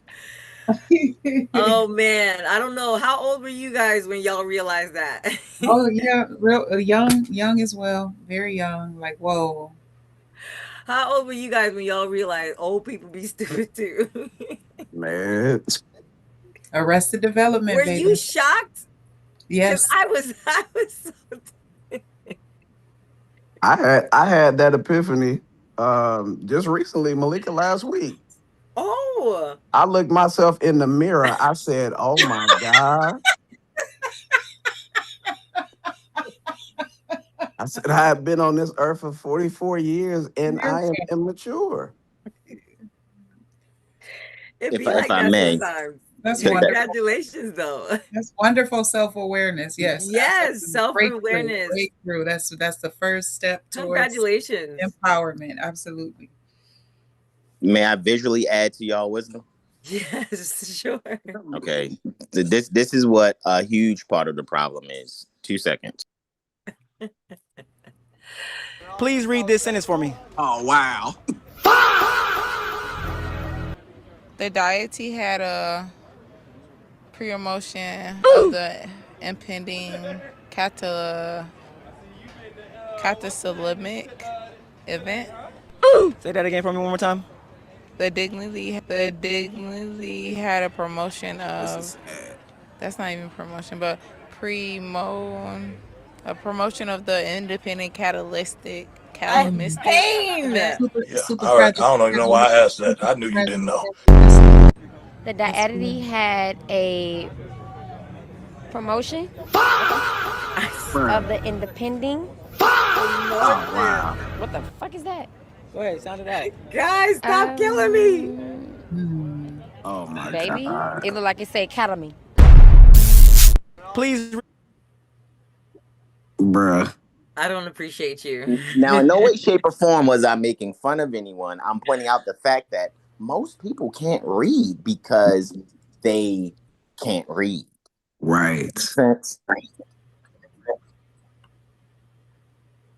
Oh man, I don't know. How old were you guys when y'all realized that? Oh yeah, real young as well. Very young. Like, whoa. How old were you guys when y'all realized old people be stupid too? Man. Arrested Development, Were baby. you shocked? Yes. I was so I had that epiphany just recently, Malika, last week. Oh. I looked myself in the mirror. I said, oh my God. I said, I have been on this earth for 44 years and I am immature. It be like that sometimes. That's Congratulations, though. That's wonderful self-awareness. Yes. Yes, self-awareness. Breakthrough. That's the first step towards congratulations. Empowerment. Absolutely. May I visually add to y'all wisdom? Yes, sure. Okay. This is what a huge part of the problem is. 2 seconds. Please read this sentence for me. Oh, wow. The deity had a pre-emotion of the impending catastrophic event. Say that again for me one more time. The Dignity had a promotion This is of, sad. that's not even promotion, but a promotion of the independent I catalytic pain. event. Yeah. All right. I don't even know why I asked that. I knew you didn't know. The Diety had a promotion of the independing. Oh Ignored wow. them. What the fuck is that? Go ahead, sound it out. Guys, stop killing me. Oh my Baby, God. it looked like it said Academy. Please. Bruh. I don't appreciate you. Now, in no way, shape, or form was I making fun of anyone. I'm pointing out the fact that most people can't read because they can't read. Right. Sense?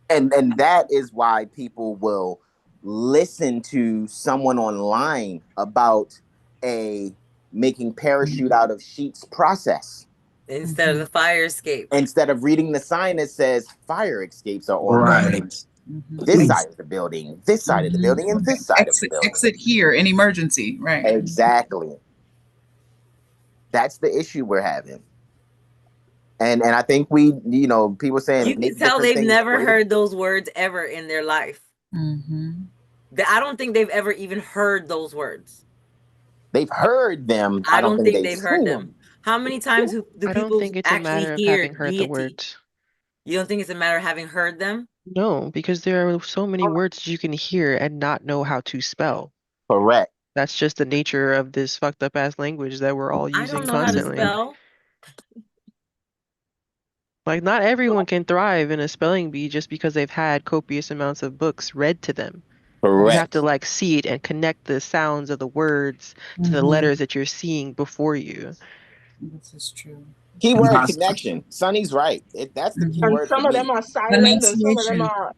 And that is why people will listen to someone online about a making parachute out of sheets process Instead of the fire escape. instead of reading the sign that says fire escapes are on Right. this side of the building, this side of the building, and this side of the building. Exit here in emergency, right? Exactly. That's the issue we're having. And I think people saying You can make tell different they've things never greater. heard those words ever in their life. I don't think they've ever even heard those words. They've heard them. I don't think they've they've heard seen them. How many times do I don't people think it's a actually matter of hear having heard the deity? words. You don't think it's a matter of having heard them? No, because there are so many words you can hear and not know how to spell. Correct. That's just the nature of this fucked up ass language that we're all I using don't know how to constantly. spell. Like, not everyone can thrive in a spelling bee just because they've had copious amounts of books read to them. You have Correct. to like see it and connect the sounds of the words to the letters that you're seeing before you. This is true. Keyword connection. Sonny's right. That's the key And word for some of them me. are silent and some of them are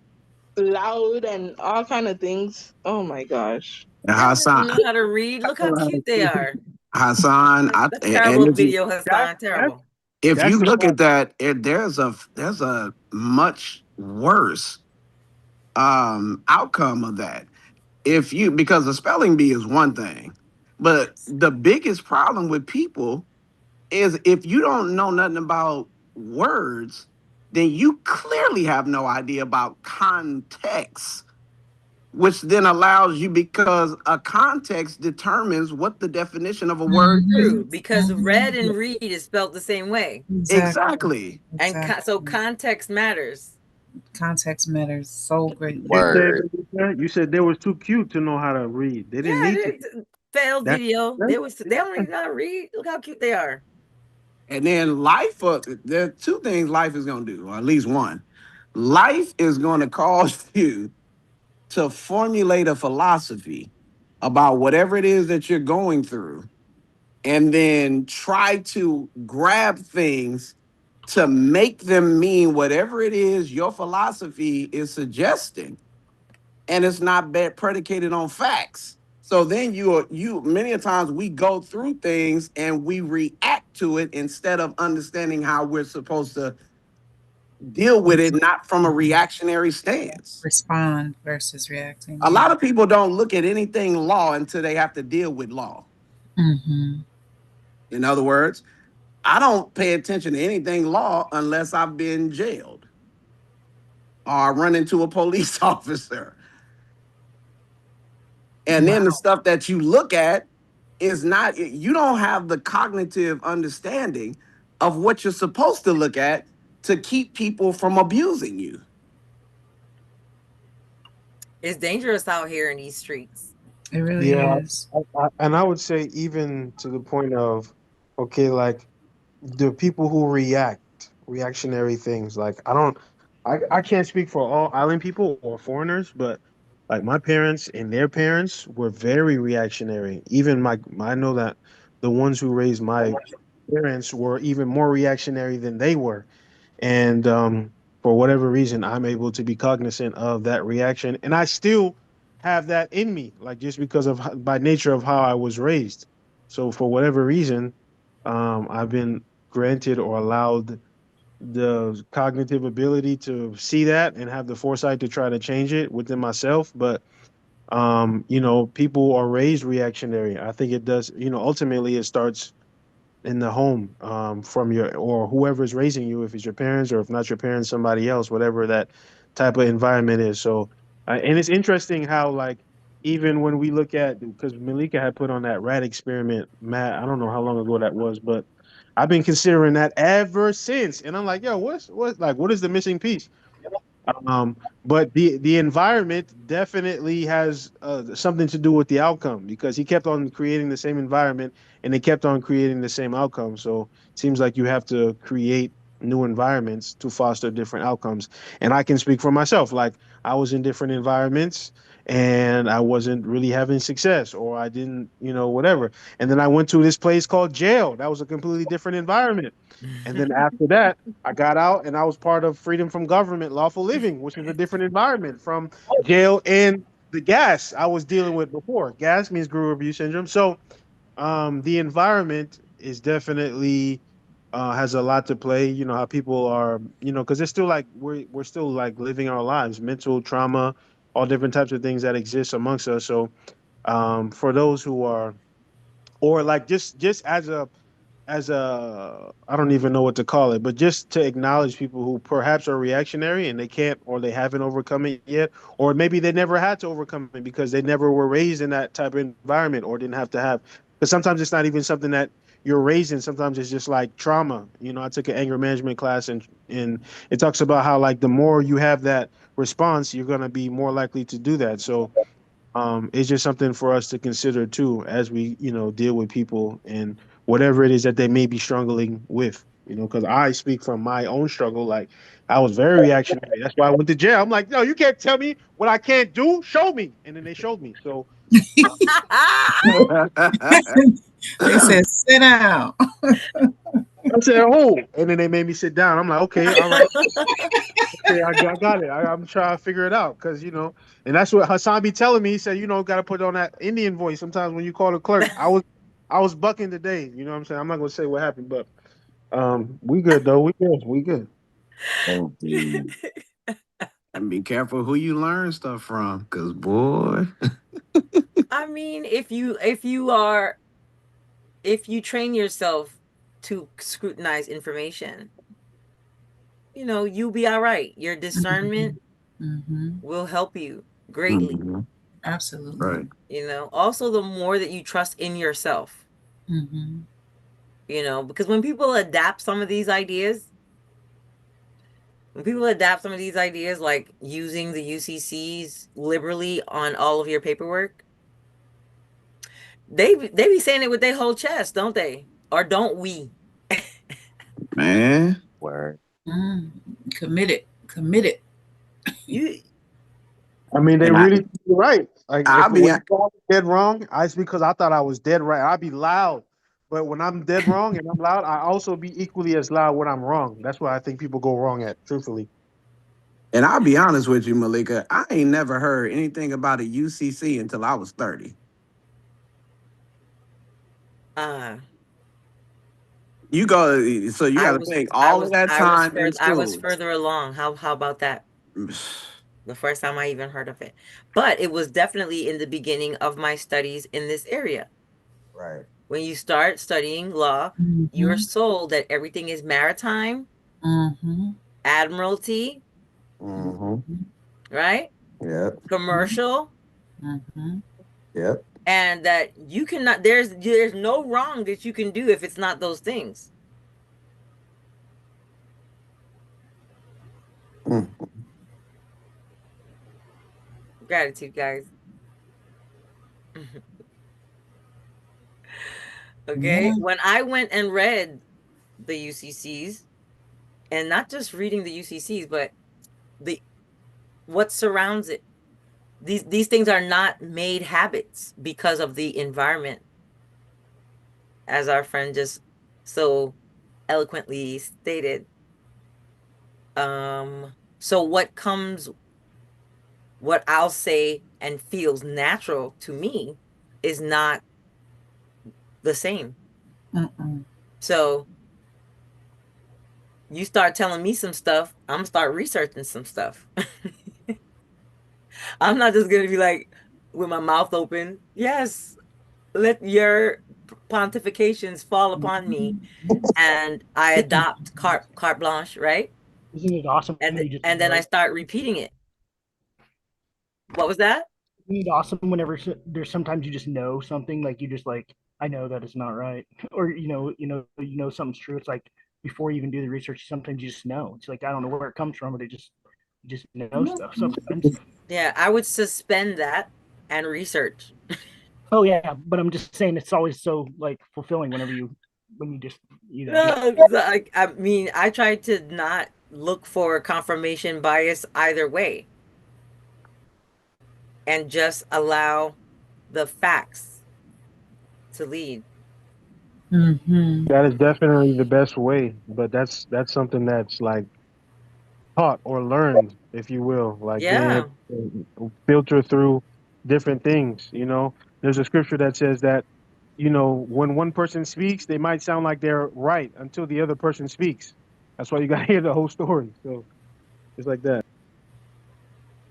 loud and all kind of things. Oh my gosh. They don't even know Hassan. How to read. Look how cute they are. Hassan. That's And terrible video, Hassan. Terrible. if That's you the look part. at that, there's a much worse outcome of that. Because the spelling bee is one thing, but the biggest problem with people is if you don't know nothing about words, then you clearly have no idea about context, which then allows you, because a context determines what the definition of a word is. True, because read and read is spelled the same way. Exactly. And so context matters. Context matters so greatly. You said they was too cute to know how to read. They didn't Yeah, need to. failed That- video. They don't even know how to read. Look how cute they are. And then there are two things life is going to do, or at least one. Life is going to cause you to formulate a philosophy about whatever it is that you're going through, and then try to grab things to make them mean whatever it is your philosophy is suggesting. And it's not predicated on facts. So then you many a times we go through things and we react to it instead of understanding how we're supposed to deal with it, not from a reactionary stance. Respond versus reacting. A lot of people don't look at anything law until they have to deal with law. In other words, I don't pay attention to anything law unless I've been jailed or I run into a police officer. And then the stuff that you look at is not, you don't have the cognitive understanding of what you're supposed to look at to keep people from abusing you. It's dangerous out here in these streets. It really is. And I would say even to the point of, okay, like the people who reactionary things. Like I can't speak for all island people or foreigners, but like my parents and their parents were very reactionary. Even I know that the ones who raised my parents were even more reactionary than they were. And for whatever reason, I'm able to be cognizant of that reaction, and I still have that in me, like just because of by nature of how I was raised. So for whatever reason, I've been granted or allowed the cognitive ability to see that and have the foresight to try to change it within myself. But people are raised reactionary. I think it does, ultimately it starts in the home, from your or whoever is raising you, if it's your parents or if not your parents, somebody else, whatever that type of environment is. So, and it's interesting how, like, even when we look at, because Malika had put on that rat experiment, Matt, I don't know how long ago that was, but I've been considering that ever since. And I'm like, yo, what is the missing piece? Um, but the environment definitely has something to do with the outcome, because he kept on creating the same environment and they kept on creating the same outcome. So it seems like you have to create new environments to foster different outcomes. And I can speak for myself. Like, I was in different environments and I wasn't really having success, or I didn't, whatever. And then I went to this place called jail. That was a completely different environment. And then after that, I got out and I was part of Freedom from Government Lawful Living, which is a different environment from jail and the gas I was dealing with before. Gas means guru abuse syndrome. So the environment is definitely has a lot to play. You know how people are, because it's still like we're still like living our lives, mental trauma, all different types of things that exist amongst us. So for those who are, or like just as a I don't even know what to call it, but just to acknowledge people who perhaps are reactionary and they can't or they haven't overcome it yet, or maybe they never had to overcome it because they never were raised in that type of environment or didn't have to have. Because sometimes it's not even something that you're raised in. Sometimes it's just like trauma. I took an anger management class, and it talks about how, like, the more you have that response, you're gonna be more likely to do that. So it's just something for us to consider too as we, deal with people and whatever it is that they may be struggling with. Because I speak from my own struggle. Like, I was very reactionary. That's why I went to jail. I'm like, no, you can't tell me what I can't do. Show me, and then they showed me. So They said, sit down. I said, oh, and then they made me sit down. I'm like, okay, all right. Okay, I got it. I'm trying to figure it out because and that's what Hassan be telling me. He said, got to put on that Indian voice sometimes when you call the clerk. I was bucking today. You know what I'm saying? I'm not gonna say what happened, but we good though. We good. Indeed. And be careful who you learn stuff from, because boy. I mean, if you train yourself to scrutinize information, you'll be all right. Your discernment Mm-hmm. will help you greatly. Mhm. Absolutely. Right. Also the more that you trust in yourself, Mm-hmm. because when people adapt some of these ideas, like using the UCCs liberally on all of your paperwork, they be saying it with their whole chest, don't they? Or don't we? Man. Word. Committed. You I mean, they And really right. Like, I'll if be when I was dead wrong, it's because I thought I was dead right. I'd be loud, but when I'm dead wrong and I'm loud, I also be equally as loud when I'm wrong. That's what I think people go wrong at. Truthfully. and I'll be honest with you, Malika. I ain't never heard anything about a UCC until I was 30. uh You go, so you I got to was think I all of was that I was time in further I was school. further along. How about that? The first time I even heard of it. But it was definitely in the beginning of my studies in this area. Right. When you start studying law, you're sold that everything is maritime, Mm-hmm. admiralty, Mm-hmm. right? Yep. Commercial, Mm-hmm. Yep. and that you cannot there's no wrong that you can do if it's not those things. Mm. Gratitude, guys. Okay. Yeah. When I went and read the UCCs, and not just reading the UCCs, but the what surrounds it. These things are not made habits because of the environment, as our friend just so eloquently stated. So what I'll say and feels natural to me is not the same. Mm-mm. So you start telling me some stuff, I'm gonna start researching some stuff. I'm not just gonna be like with my mouth open. Yes, let your pontifications fall upon me, and I adopt carte blanche, right? Isn't it awesome when you just And then I know? start repeating it. What was that? Isn't it awesome whenever there's sometimes you just know something, like you just like, I know that it's not right, or you know something's true. It's like before you even do the research, sometimes you just know. It's like I don't know where it comes from, but you just know stuff sometimes. Yeah, I would suspend that and research. Oh yeah, but I'm just saying it's always so like fulfilling whenever when you just get. No, 'cause I mean, I try to not look for confirmation bias either way and just allow the facts to lead. Mm-hmm. That is definitely the best way, but that's something that's like taught or learned, if you will, like being Yeah. able to filter through different things. There's a scripture that says that, when one person speaks, they might sound like they're right until the other person speaks. That's why you got to hear the whole story. So it's like that.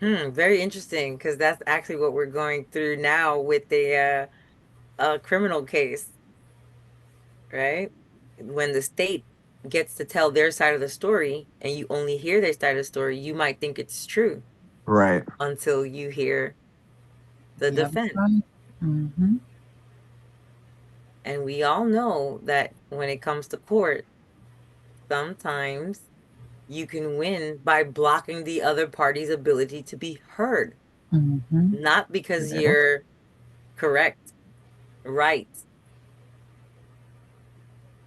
Very interesting because that's actually what we're going through now with the criminal case, right? When the state gets to tell their side of the story and you only hear their side of the story, you might think it's true Right. until you hear the Yeah. defense. Mm-hmm. And we all know that when it comes to court, sometimes you can win by blocking the other party's ability to be heard, Mm-hmm. not because Yeah. you're correct, right.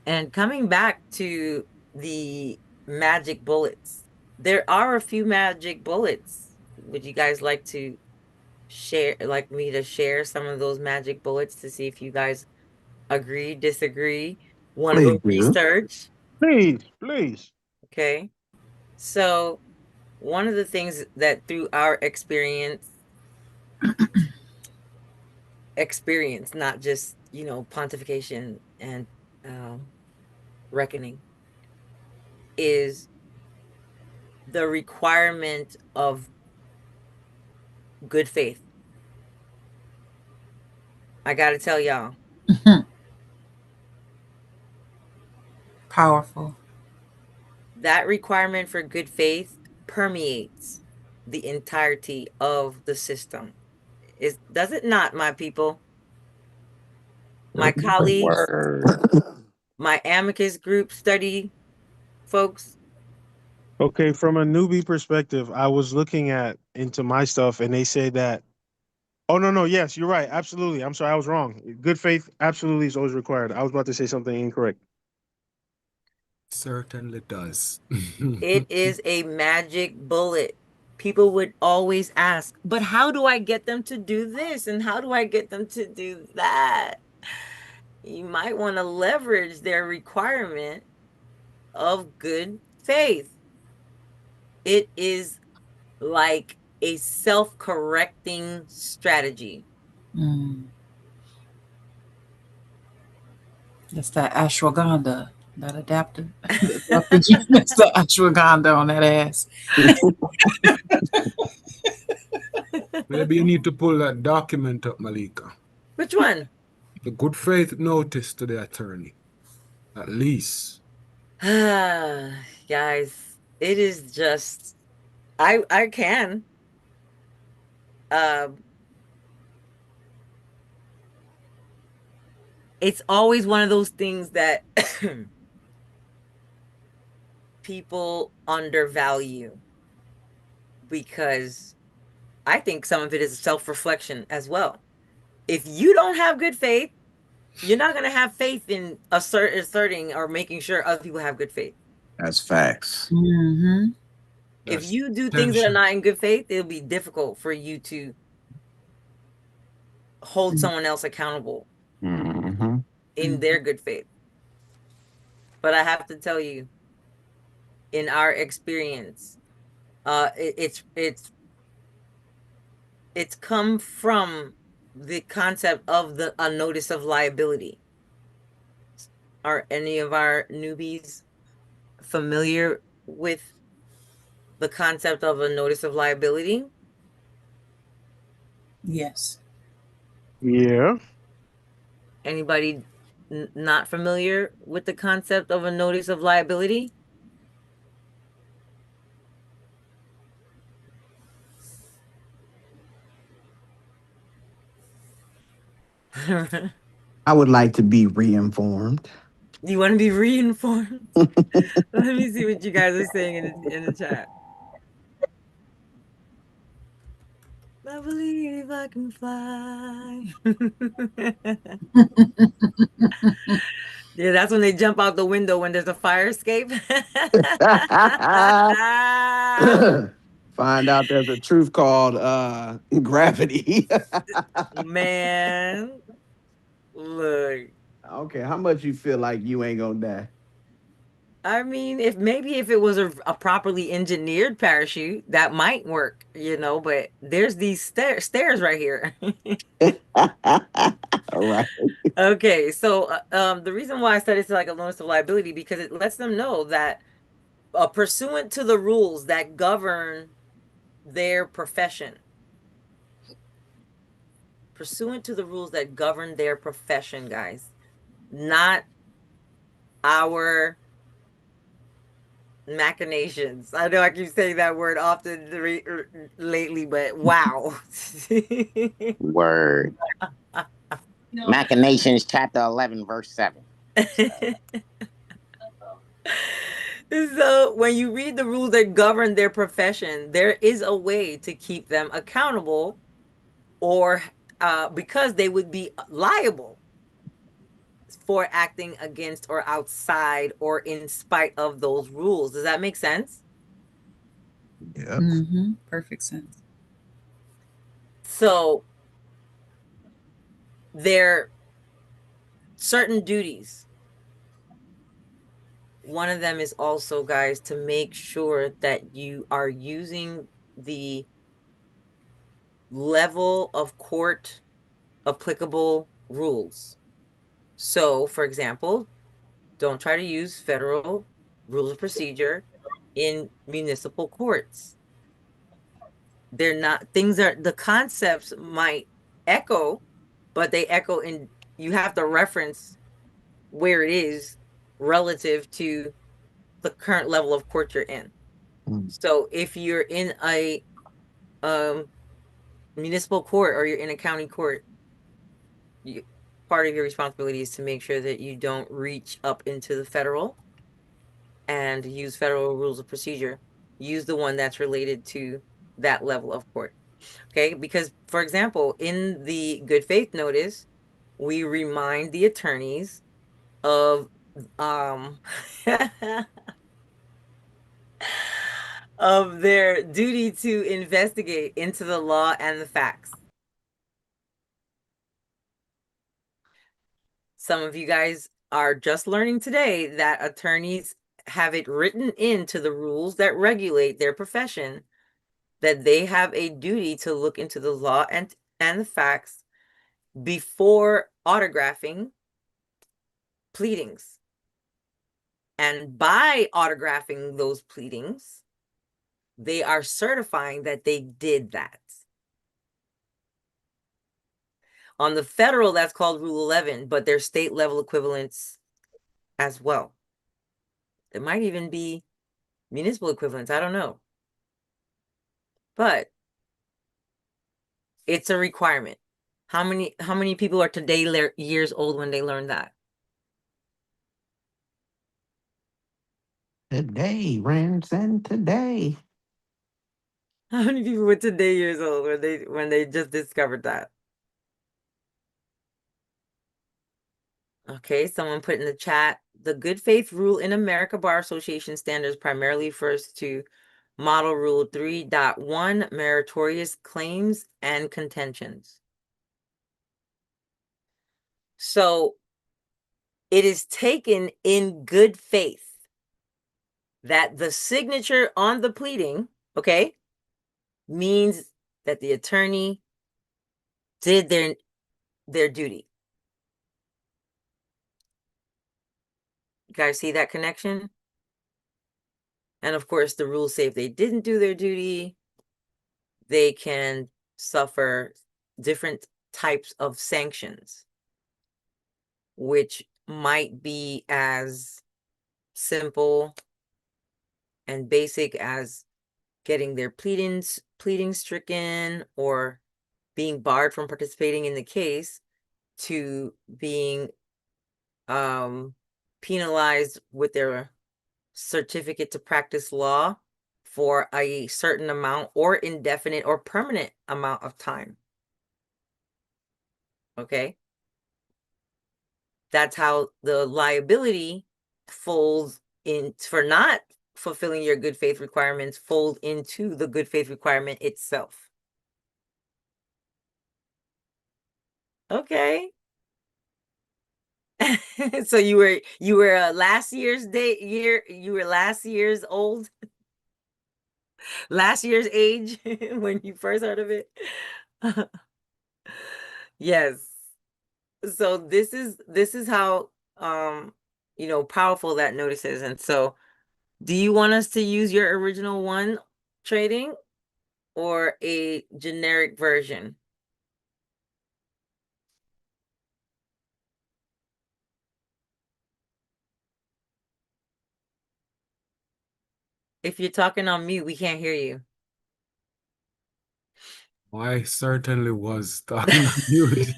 And coming back to the magic bullets, there are a few magic bullets. Would you guys like me to share some of those magic bullets to see if you guys agree, disagree, want to Please go do. research? Please, please. Okay. So, one of the things that through our experience, not just, pontification and reckoning, is the requirement of good faith. I gotta tell y'all, Powerful. that requirement for good faith permeates the entirety of the system. Does it not, my people? My colleagues, Word. my amicus group study folks? Okay, from a newbie perspective, I was looking at into my stuff, and they say that. Oh no, no, yes, you're right. Absolutely. I'm sorry, I was wrong. Good faith absolutely is always required. I was about to say something incorrect. Certainly does. It is a magic bullet. People would always ask, but how do I get them to do this? And how do I get them to do that? You might want to leverage their requirement of good faith. It is like a self-correcting strategy. Mm. That's that ashwagandha, that adapted. That's the ashwagandha on that ass. Maybe you need to pull that document up, Malika. Which one? The good faith notice to the attorney, at least. Guys, it is just I can. Um, it's always one of those things that people undervalue because I think some of it is self-reflection as well. If you don't have good faith, you're not going to have faith in asserting or making sure other people have good faith. That's facts. Mm-hmm. If That's you do things that are tension. not in good faith, it'll be difficult for you to hold someone else accountable Mm-hmm. in their good faith. But I have to tell you, in our experience, it's come from the concept of a notice of liability. Are any of our newbies familiar with the concept of a notice of liability? Yes. Yeah. Anybody not familiar with the concept of a notice of liability? I would like to be reinformed. You want to be reinformed? Let me see what you guys are saying in the chat. I believe I can fly. Yeah, that's when they jump out the window when there's a fire escape. Find out there's a truth called gravity. Man, look. Okay, how much you feel like you ain't gonna die? I mean, if it was a properly engineered parachute, that might work, but there's these stairs right here. All right. Okay, so the reason why I said it's like a notice of liability because it lets them know that pursuant to the rules that govern their profession, guys, not our machinations. I know I keep saying that word often lately, but wow. Word. Machinations, chapter 11, verse 7. So when you read the rules that govern their profession, there is a way to keep them accountable, or because they would be liable for acting against or outside or in spite of those rules. Does that make sense? Yeah. Perfect sense. So there are certain duties. One of them is also, guys, to make sure that you are using the level of court applicable rules. So, for example, don't try to use federal rules of procedure in municipal courts. They're not, the concepts might echo, but they echo you have to reference where it is relative to the current level of court you're in. So if you're in a municipal court or you're in a county court, part of your responsibility is to make sure that you don't reach up into the federal and use federal rules of procedure. Use the one that's related to that level of court. Okay, because for example, in the good faith notice, we remind the attorneys of of their duty to investigate into the law and the facts. Some of you guys are just learning today that attorneys have it written into the rules that regulate their profession that they have a duty to look into the law and the facts before autographing pleadings. And by autographing those pleadings, they are certifying that they did that. On the federal, that's called Rule 11, but there's state level equivalents as well. There might even be municipal equivalents. I don't know. But it's a requirement. How many people are today years old when they learn that? Today, Ramson, today. How many people were today years old when they just discovered that? Okay, someone put in the chat, the good faith rule in America Bar Association standards primarily refers to Model Rule 3.1, meritorious claims and contentions. So it is taken in good faith that the signature on the pleading, okay, means that the attorney did their duty. You guys see that connection? And of course, the rules say if they didn't do their duty, they can suffer different types of sanctions, which might be as simple and basic as getting their pleadings stricken or being barred from participating in the case, to being penalized with their certificate to practice law for a certain amount or indefinite or permanent amount of time. Okay? That's how the liability folds in for not fulfilling your good faith requirements, fold into the good faith requirement itself. Okay. So you were last year's you were last year's old, last year's age when you first heard of it. Yes. So this is how powerful that notice is. And so do you want us to use your original one trading or a generic version? If you're talking on mute, we can't hear you. I certainly was talking on mute.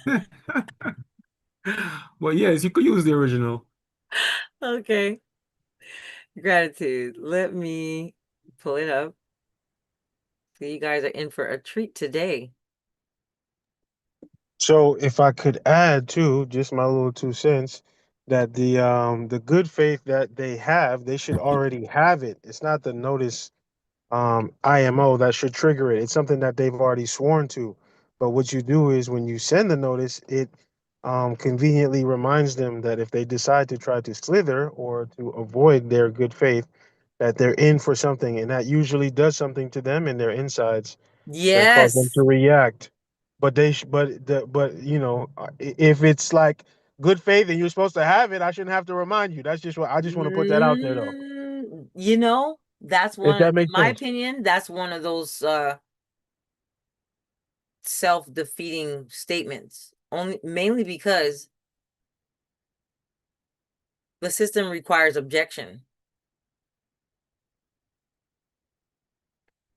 But yes, you could use the original. Okay. Gratitude. Let me pull it up. So you guys are in for a treat today. So if I could add too, just my little 2 cents, that the good faith that they have, they should already have it. It's not the notice IMO that should trigger it. It's something that they've already sworn to. But what you do is when you send the notice, it conveniently reminds them that if they decide to try to slither or to avoid their good faith, that they're in for something, and that usually does something to them in their insides that cause them Yes. to react. But but if it's like good faith and you're supposed to have it, I shouldn't have to remind you. That's just what I just want to put that out there, though. That's If one, that in makes my sense. opinion, that's one of those self-defeating statements. Mainly because the system requires objection.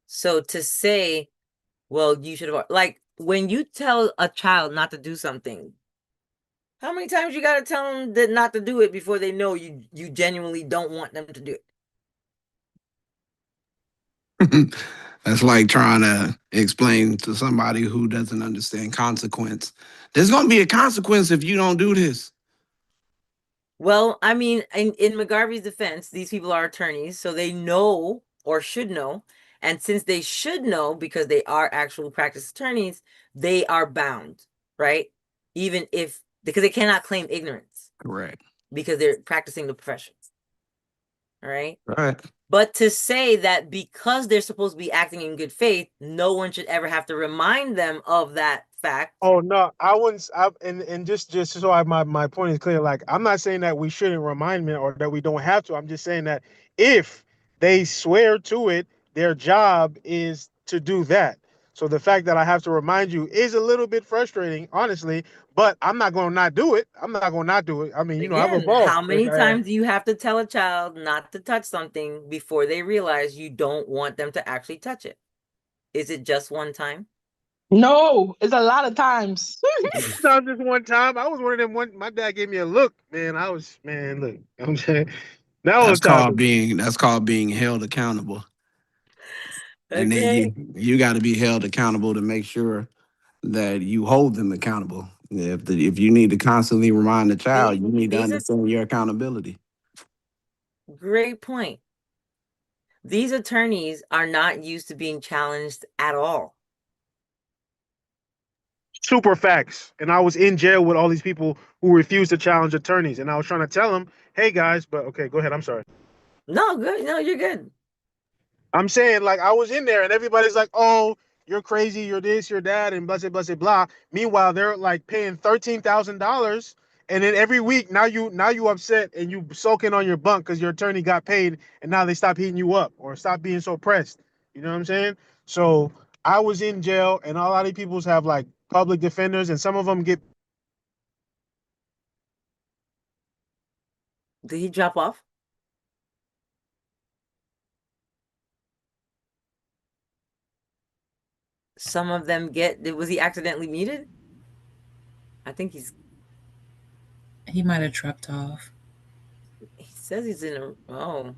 So to say, well, you should have, like when you tell a child not to do something, how many times you gotta tell them that not to do it before they know you genuinely don't want them to do it? That's like trying to explain to somebody who doesn't understand consequence. There's going to be a consequence if you don't do this. Well, I mean, in McGarvey's defense, these people are attorneys, so they know or should know. And since they should know because they are actual practice attorneys, they are bound, right? Even if, because they cannot claim ignorance Correct. because they're practicing the profession. All right. Right. But to say that because they're supposed to be acting in good faith, no one should ever have to remind them of that fact. Oh no, I wouldn't. And just so my point is clear. Like I'm not saying that we shouldn't remind men or that we don't have to. I'm just saying that if they swear to it, their job is to do that. So the fact that I have to remind you is a little bit frustrating, honestly. But I'm not going to not do it. I'm not going to not do it. I mean, I've Again, evolved. how many times do you have to tell a child not to touch something before they realize you don't want them to actually touch it? Is it just one time? No, it's a lot of times. Not just one time. I was one of them. My dad gave me a look, man. Look. I'm saying that was time. That's called being held accountable. And then Okay. you got to be held accountable to make sure that you hold them accountable. If you need to constantly remind the child, you need to These are understand your accountability. great point. These attorneys are not used to being challenged at all. Super facts. And I was in jail with all these people who refused to challenge attorneys. And I was trying to tell them, hey guys, but okay, go ahead. I'm sorry. No, good. No, you're good. I'm saying, like, I was in there and everybody's like, oh, you're crazy, you're this, you're that, and blah, blah, blah, blah. Meanwhile, they're like paying $13,000 and then every week now you upset and you sulking on your bunk because your attorney got paid, and now they stop hitting you up or stop being so pressed. You know what I'm saying? So I was in jail, and a lot of people have like public defenders, and some of them get. Did he drop off? Some of them was he accidentally muted? I think He might have dropped off. he says he's in a, oh.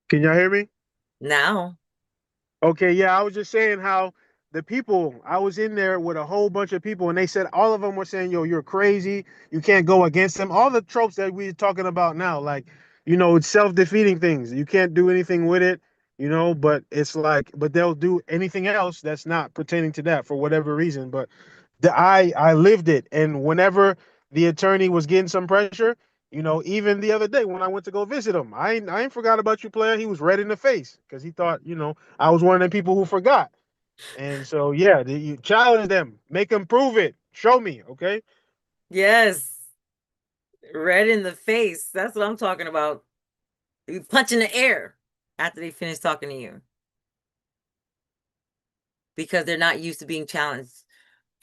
Can y'all hear me? Now. Okay, yeah, I was just saying how the people, I was in there with a whole bunch of people, and they said all of them were saying, yo, you're crazy. You can't go against them. All the tropes that we're talking about now, like, it's self-defeating things. You can't do anything with it, but it's like, but they'll do anything else that's not pertaining to that for whatever reason. But I lived it. And whenever the attorney was getting some pressure, even the other day when I went to go visit him, I ain't forgot about you, player. He was red in the face because he thought, I was one of the people who forgot. And so, yeah, you challenge them, make them prove it. Show me, okay? Yes. Red in the face. That's what I'm talking about. You punch in the air after they finish talking to you. Because they're not used to being challenged.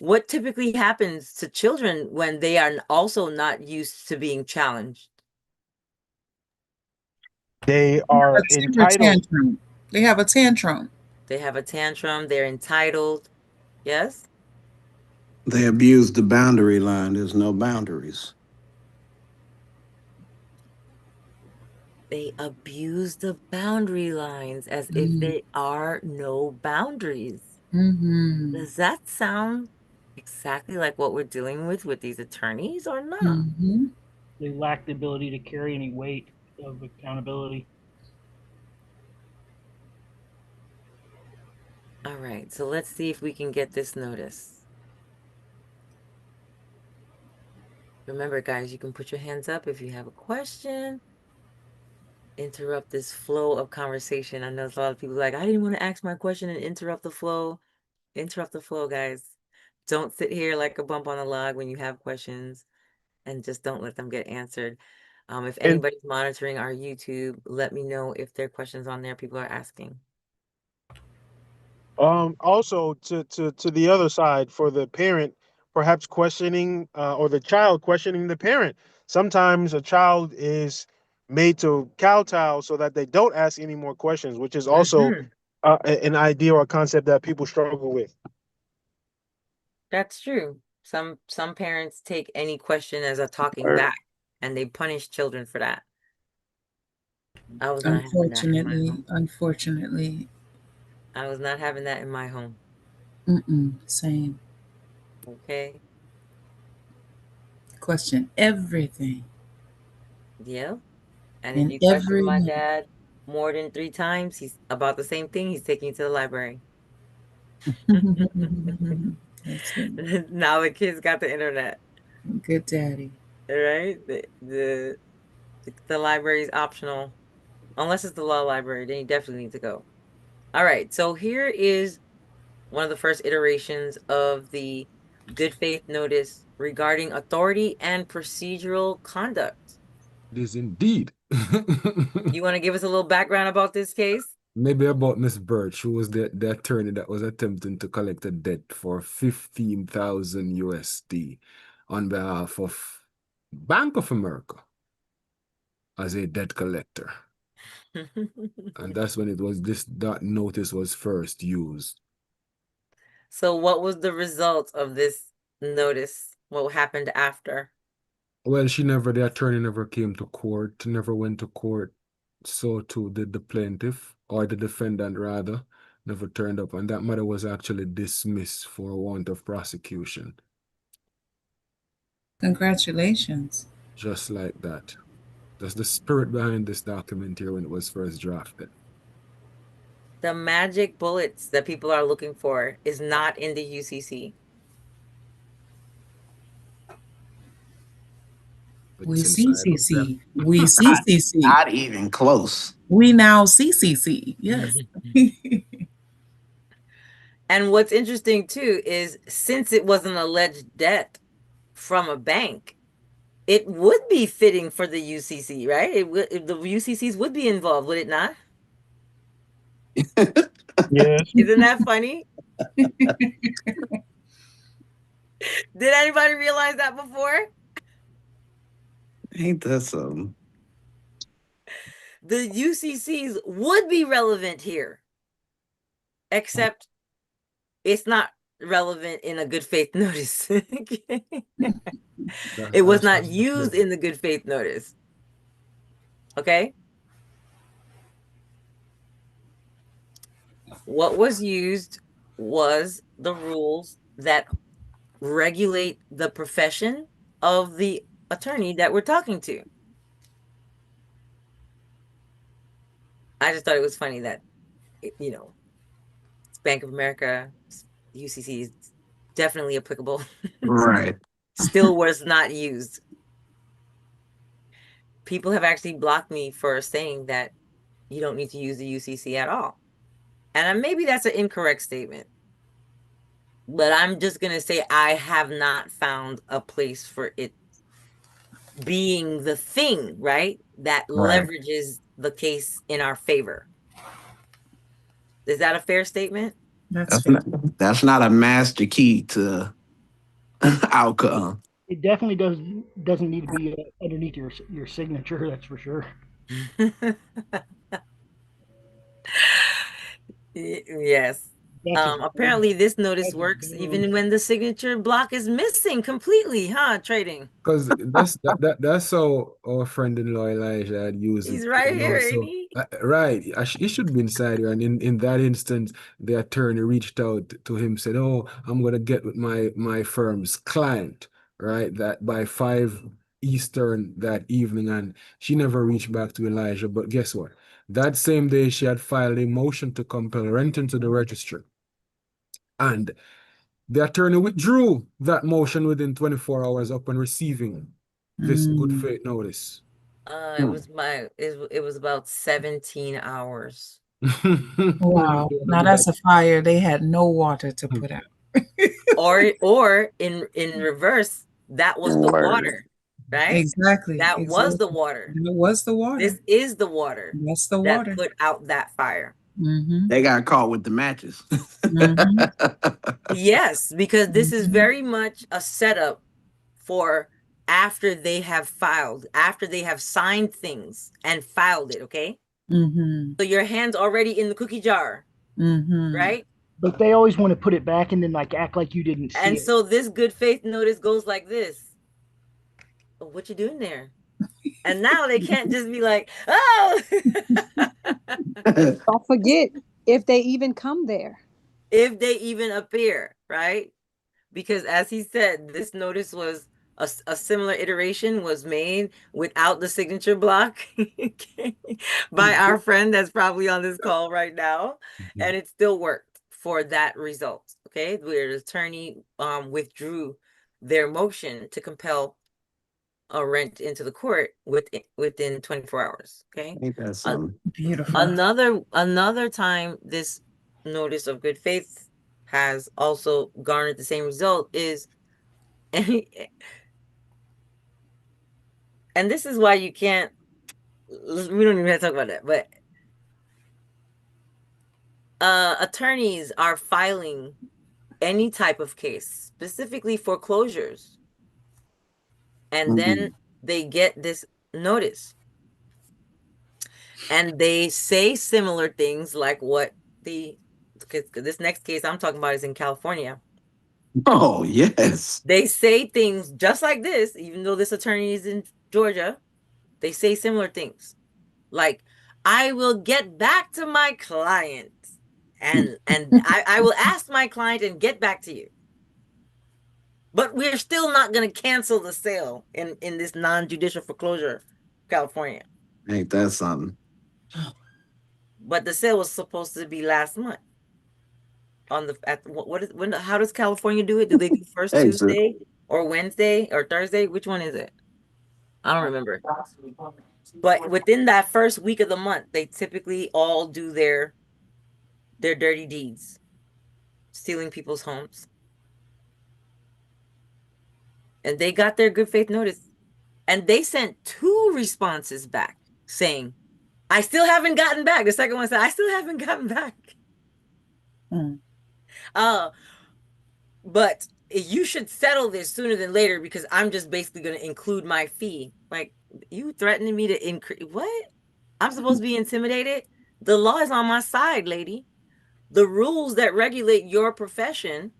What typically happens to children when they are also not used to being challenged? They are entitled. Tantrum. They have a tantrum. They have a tantrum. They're entitled. Yes? They abuse the boundary line. There's no boundaries. They abuse the boundary lines as if there are no boundaries. Mm-hmm. Does that sound exactly like what we're dealing with these attorneys or not? Mm-hmm. They lack the ability to carry any weight of accountability. All right, so let's see if we can get this notice. Remember, guys, you can put your hands up if you have a question. Interrupt this flow of conversation. I know a lot of people like, I didn't want to ask my question and interrupt the flow. Interrupt the flow, guys. Don't sit here like a bump on a log when you have questions, and just don't let them get answered. If And anybody's monitoring our YouTube, let me know if there are questions on there people are asking. also to the other side, for the parent, perhaps questioning or the child questioning the parent. Sometimes a child is made to kowtow so that they don't ask any more questions, which is also an idea or a concept that people struggle with. That's true. Some parents take any question as a talking back, and they punish children for that. I was not having that in my home. Unfortunately. I was not having that in my home. Same. Okay. Question everything. Yeah. And if In you question my every dad more than 3 times, he's about the same thing. He's taking you to the library. That's it. Now the kids got the internet. Good daddy. Right? The library is optional. Unless it's the law library, then you definitely need to go. All right. So here is one of the first iterations of the good faith notice regarding authority and procedural conduct. It is indeed. You want to give us a little background about this case? Maybe about Miss Birch, who was the attorney that was attempting to collect a debt for 15,000 USD on behalf of Bank of America as a debt collector. And that's when that notice was first used. So what was the result of this notice? What happened after? Well, the attorney never came to court, never went to court. So too did the plaintiff, or the defendant rather, never turned up. And that matter was actually dismissed for want of prosecution. Congratulations. Just like that. That's the spirit behind this document here when it was first drafted. The magic bullets that people are looking for is not in the UCC. We see CC. We see CC. Not even close. We now see CC. Yes. And what's interesting too is since it was an alleged debt from a bank, it would be fitting for the UCC, right? The UCCs would be involved, would it not? Yes. Isn't that funny? Did anybody realize that before? Ain't that something? The UCCs would be relevant here, except it's not relevant in a good faith notice. It was not used in the good faith notice. Okay? What was used was the rules that regulate the profession of the attorney that we're talking to. I just thought it was funny that, you know, it's Bank of America, UCC is definitely applicable. Right. Still was not used. People have actually blocked me for saying that you don't need to use the UCC at all. And maybe that's an incorrect statement. But I'm just going to say I have not found a place for it being the thing, right? That Right. leverages the case in our favor. Is that a fair statement? That's fair. That's not a master key to outcome. It definitely doesn't need to be underneath your signature. That's for sure. Yes. That's Apparently this notice that's works dumb. even when the signature block is missing completely, huh? Trading. Because that's how our friend-in-law Elijah had used it, He's right you know. here, ain't So he? right, he should be inside here. And in that instance, the attorney reached out to him, said, "Oh, I'm gonna get with my firm's client, right? That by 5 Eastern that evening." And she never reached back to Elijah. But guess what? That same day, she had filed a motion to compel rent into the registry, and the attorney withdrew that motion within 24 hours upon receiving this good faith notice. It was about 17 hours. Wow. Now that's a fire they had no water to put out. Or in reverse, that was the Word. water, right? Exactly. That was the Exactly. water. That was the water. This is the water That's the that water. put out that fire. Mm-hmm. They got caught with the matches. Yes, because this is very much a setup for after they have filed, after they have signed things and filed it, okay? Mm-hmm. So your hand's already in the cookie jar, Mm-hmm. right? But they always want to put it back and then like act like you didn't see And it. so this good faith notice goes like this. Oh, what you doing there? And now they can't just be like, oh. Don't forget if they even come there. If they even appear, right? Because as he said, this notice was a similar iteration was made without the signature block by our friend that's probably on this call right now, and it still worked for that result. Okay, where the attorney withdrew their motion to compel a rent into the court within 24 hours. Okay, Ain't that something? Beautiful. another time this notice of good faith has also garnered the same result is and this is why you can't, we don't even have to talk about that, but attorneys are filing any type of case, specifically foreclosures, and then they get this notice and they say similar things like what this next case I'm talking about is in California. Oh, yes. They say things just like this, even though this attorney is in Georgia. They say similar things like, I will get back to my client and I will ask my client and get back to you. But we're still not going to cancel the sale in this non-judicial foreclosure, California. Ain't that something? But the sale was supposed to be last month. On the how does California do it? Do they do first Tuesday or Wednesday or Thursday? Which one is it? I don't remember. But within that first week of the month, they typically all do their dirty deeds. stealing people's homes. And they got their good faith notice. And they sent 2 responses back saying, I still haven't gotten back. The second one said, I still haven't gotten back. But you should settle this sooner than later because I'm just basically going to include my fee. Like, you threatening me to increase? What? I'm supposed to be intimidated? The law is on my side, lady. The rules that regulate your profession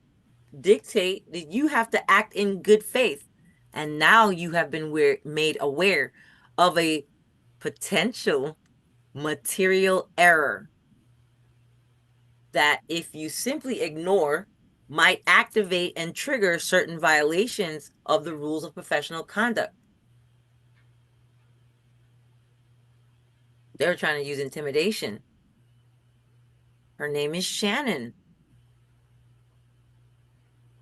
dictate that you have to act in good faith. And now you have been made aware of a potential material error that, if you simply ignore, might activate and trigger certain violations of the rules of professional conduct. They're trying to use intimidation. Her name is Shannon.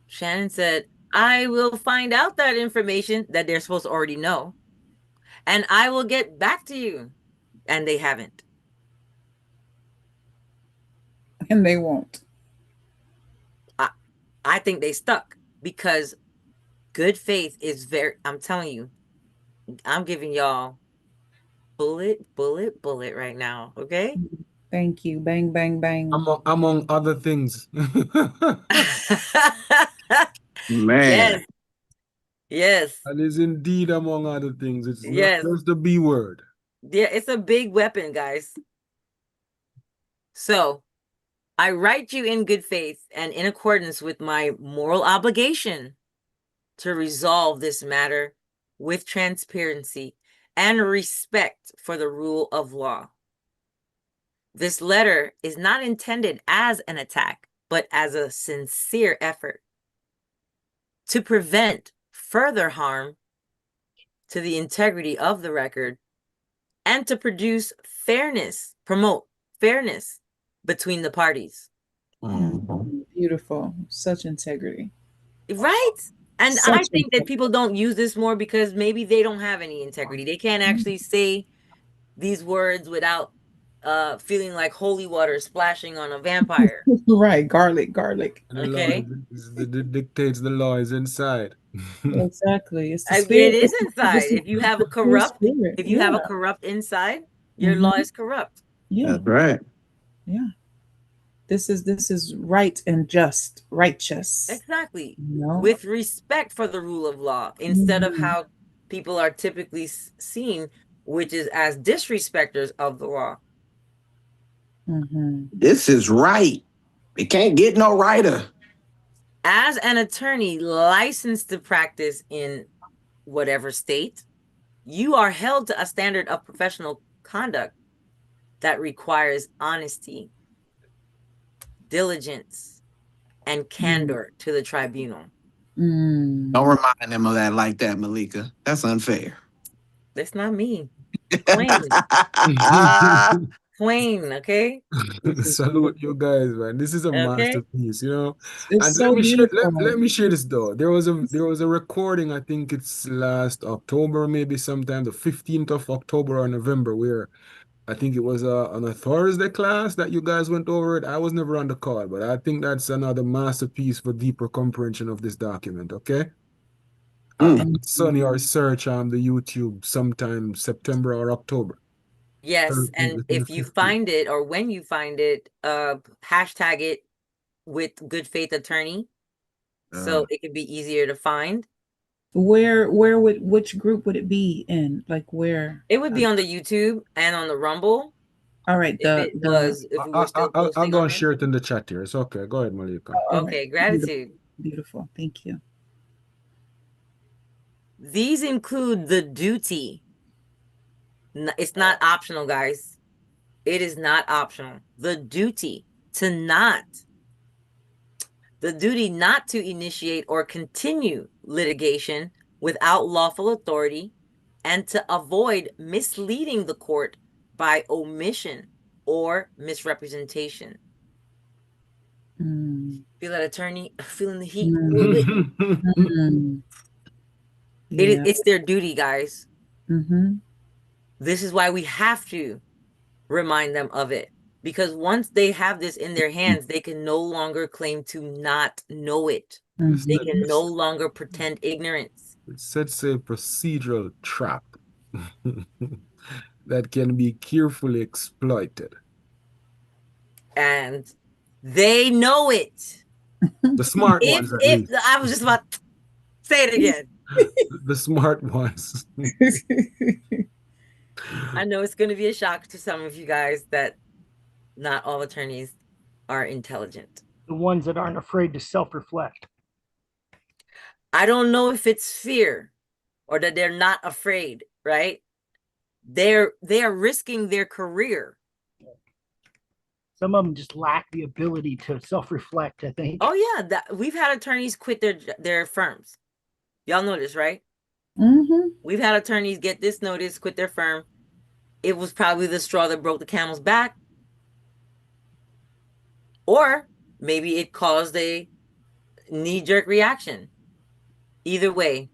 Shannon said, I will find out that information that they're supposed to already know, and I will get back to you. And they haven't. And they won't. I think they stuck because good faith is I'm telling you, I'm giving y'all bullet right now, okay? Thank you. Bang, bang, bang. Among other things. Man. Yes. That is indeed among other things. It's not Yes. just the B word. Yeah, it's a big weapon, guys. So, I write you in good faith and in accordance with my moral obligation to resolve this matter with transparency and respect for the rule of law. This letter is not intended as an attack, but as a sincere effort to prevent further harm to the integrity of the record and to promote fairness between the parties. Beautiful. Such integrity. Right? And I think that people don't use this more because maybe they don't have any integrity. They can't actually say these words without feeling like holy water splashing on a vampire. Right. Garlic. And the Okay. law dictates the law is inside. Exactly. It's the It spirit. is inside. If you have a corrupt, inside, your law is corrupt. Yeah. That's right. Yeah. This is right and just, righteous. Exactly. No. With respect for the rule of law, instead of how people are typically seen, which is as disrespecters of the law. This is right. It can't get no righter. As an attorney licensed to practice in whatever state, you are held to a standard of professional conduct that requires honesty, diligence, and candor to the tribunal. Don't remind them of that like that, Malika. That's unfair. That's not me. Plain. Plain, okay? Salute you guys, man. This is a masterpiece, you know. It's And so let me share this though. There was a recording, I think it's last October, maybe sometime the 15th of October or November, where I think it was on a Thursday class that you guys went over it. I was never on the call, but I think that's another masterpiece for deeper comprehension of this document, okay? Sonny, or search on the YouTube sometime September or October. Yes, and if you find it, or when you find it, hashtag it with good faith attorney, so it could be easier to find. Which group would it be in? Like where? It would be on the YouTube and on the Rumble. All right. If we were still I'll posting go on and there. share it in the chat here. It's okay. Go ahead, Malika. Okay, right. gratitude. Beautiful. Thank you. These include the duty. It's not optional, guys. It is not optional. The duty not to initiate or continue litigation without lawful authority, and to avoid misleading the court by omission or misrepresentation. Feel that, attorney? Feeling the heat? It's their duty, guys. This is why we have to remind them of it, because once they have this in their hands, they can no longer claim to not know it. They can no longer pretend ignorance. It sets a procedural trap that can be carefully exploited. And they know it. The smart ones, at least. I was just about to say it again. The smart ones. I know it's going to be a shock to some of you guys that not all attorneys are intelligent. The ones that aren't afraid to self-reflect. I don't know if it's fear or that they're not afraid, right? They are risking their career. Some of them just lack the ability to self-reflect, I think. Oh yeah, we've had attorneys quit their firms. Y'all know this, right? We've had attorneys get this notice, quit their firm. It was probably the straw that broke the camel's back. Or maybe it caused a knee-jerk reaction. Either way.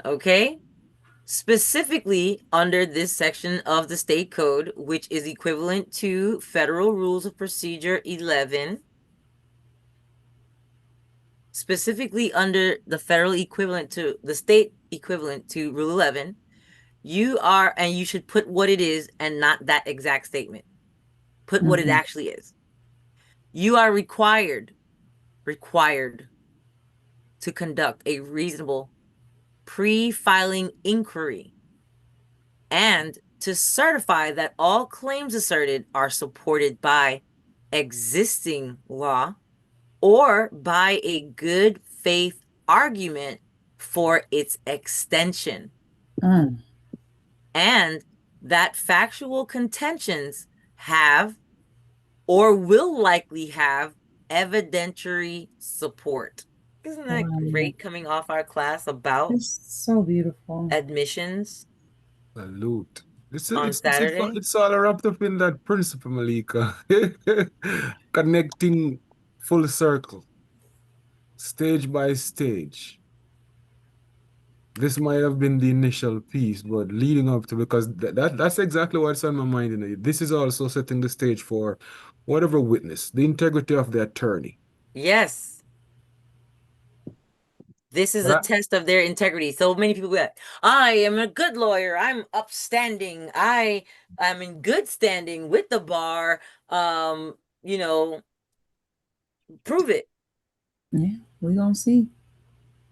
Okay? Specifically under this section of the state code, which is equivalent to Federal Rules of Procedure 11, specifically under the federal equivalent to the state equivalent to Rule 11, and you should put what it is and not that exact statement. Put what it actually is. You are required to conduct a reasonable pre-filing inquiry and to certify that all claims asserted are supported by existing law or by a good faith argument for its extension. And that factual contentions have or will likely have evidentiary support. Isn't that great coming off our class about so beautiful admissions? Salute. On Saturday? It's all wrapped up in that principle, Malika. Connecting full circle, stage by stage. This might have been the initial piece, but leading up to, because that's exactly what's on my mind. This is also setting the stage for whatever witness, the integrity of the attorney. Yes. This is a test of their integrity. So many people go, I am a good lawyer. I'm upstanding. I'm in good standing with the bar. You know, prove it. Yeah, we're gonna see.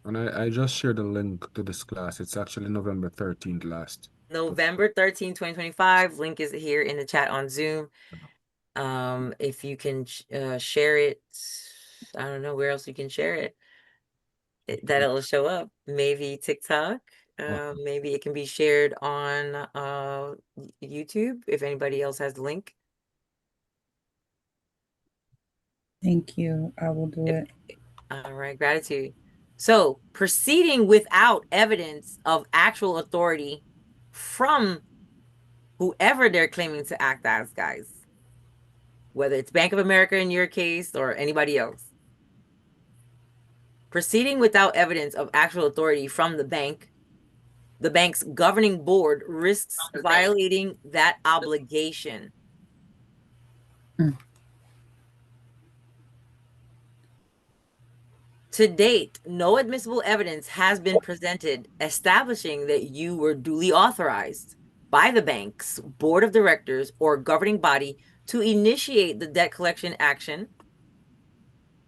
And I just shared a link to this class. It's actually November 13th last. November 13th, 2025. Link is here in the chat on Zoom. If you can share it, I don't know where else you can share it. That it'll show up. Maybe TikTok. Maybe it can be shared on YouTube if anybody else has the link. Thank you. I will do it. All right, gratitude. So proceeding without evidence of actual authority from whoever they're claiming to act as, guys, whether it's Bank of America in your case or anybody else. Proceeding without evidence of actual authority from the bank's governing board risks violating that obligation. To date, no admissible evidence has been presented establishing that you were duly authorized by the bank's board of directors or governing body to initiate the debt collection action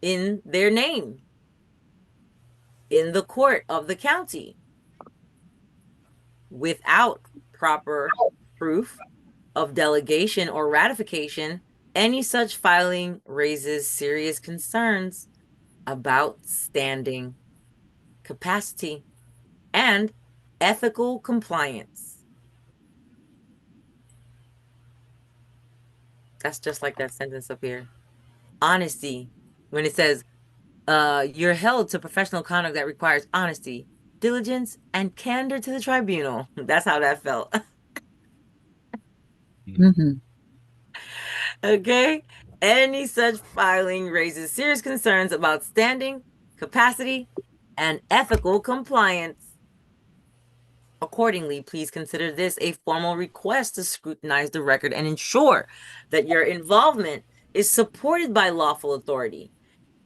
in their name in the court of the county without proper proof of delegation or ratification. Any such filing raises serious concerns about standing, capacity, and ethical compliance. That's just like that sentence up here. Honesty, when it says, you're held to professional conduct that requires honesty, diligence, and candor to the tribunal. That's how that felt. Okay? Any such filing raises serious concerns about standing, capacity, and ethical compliance. Accordingly, please consider this a formal request to scrutinize the record and ensure that your involvement is supported by lawful authority.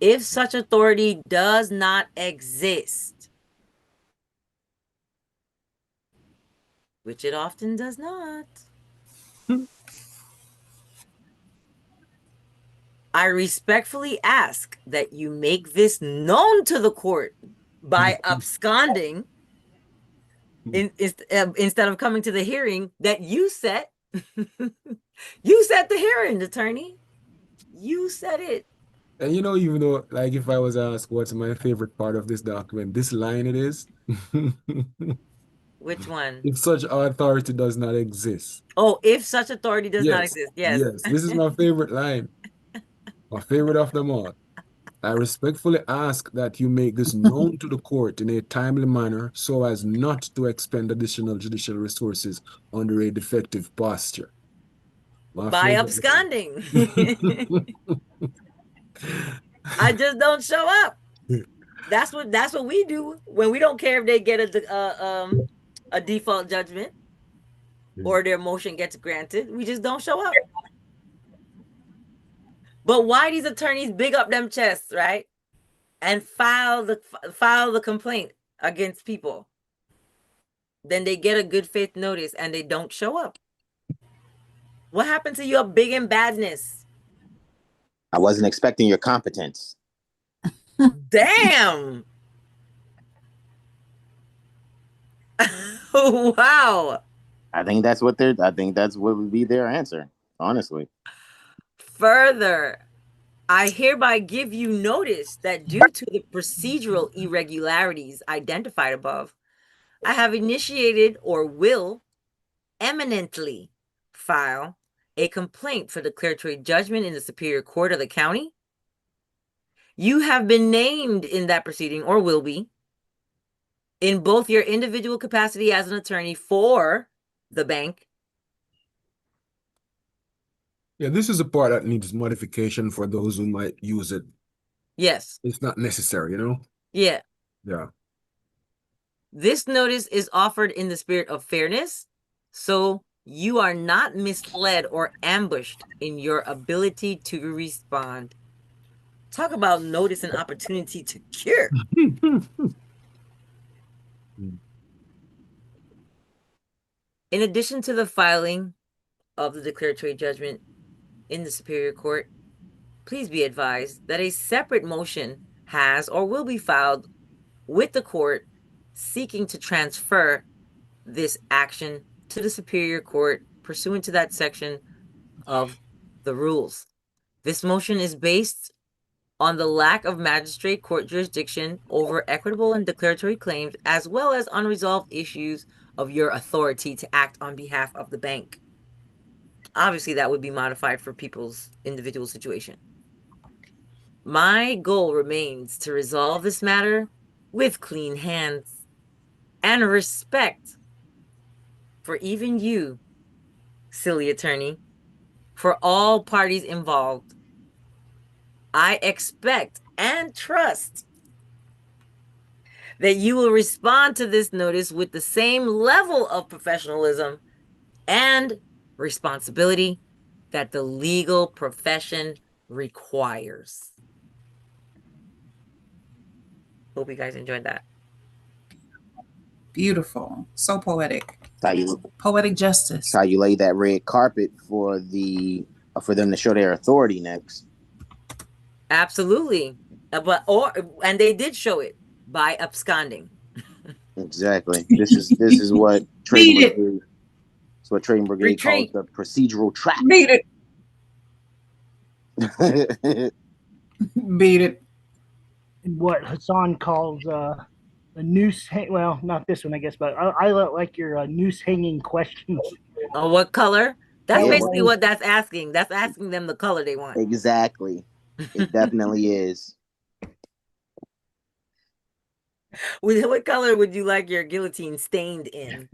If such authority does not exist, which it often does not, I respectfully ask that you make this known to the court by absconding instead of coming to the hearing that you set. You set the hearing, attorney. You said it. And even though, like, if I was asked what's my favorite part of this document, this line it is. Which one? If such authority does not exist. Oh, if such authority does not Yes, exist. Yes. yes, this is my favorite line. My favorite of them all. I respectfully ask that you make this known to the court in a timely manner so as not to expend additional judicial resources under a defective posture. My By favorite absconding. line. I just don't show up. That's what we do when we don't care if they get a default judgment or their motion gets granted. We just don't show up. But why these attorneys big up them chests, right? And file the complaint against people. Then they get a good faith notice and they don't show up. What happened to your big and badness? I wasn't expecting your competence. Damn. Wow. I think that's what would be their answer, honestly. Further, I hereby give you notice that due to the procedural irregularities identified above, I have initiated or will eminently file a complaint for declaratory judgment in the Superior Court of the county. You have been named in that proceeding or will be in both your individual capacity as an attorney for the bank. Yeah, this is a part that needs modification for those who might use it. Yes. It's not necessary, Yeah. Yeah. This notice is offered in the spirit of fairness, so you are not misled or ambushed in your ability to respond. Talk about notice and opportunity to cure. In addition to the filing of the declaratory judgment in the Superior Court, please be advised that a separate motion has or will be filed with the court seeking to transfer this action to the Superior Court pursuant to that section of the rules. This motion is based on the lack of magistrate court jurisdiction over equitable and declaratory claims, as well as unresolved issues of your authority to act on behalf of the bank. Obviously, that would be modified for people's individual situation. My goal remains to resolve this matter with clean hands and respect for even you, silly attorney, for all parties involved. I expect and trust that you will respond to this notice with the same level of professionalism and responsibility that the legal profession requires. Hope you guys enjoyed that. Beautiful. So poetic. You, poetic justice. How you lay that red carpet for them to show their authority next. Absolutely. And they did show it by absconding. Exactly. This is what Trading Brigade. It's what Trading Brigade calls the procedural trap. Beat it. Beat it. What Hassan calls a noose. Well, not this one, I guess, but I like your noose hanging questions. Oh, what color? That's basically what that's asking. That's asking them the color they want. Exactly. It definitely is. What color would you like your guillotine stained in?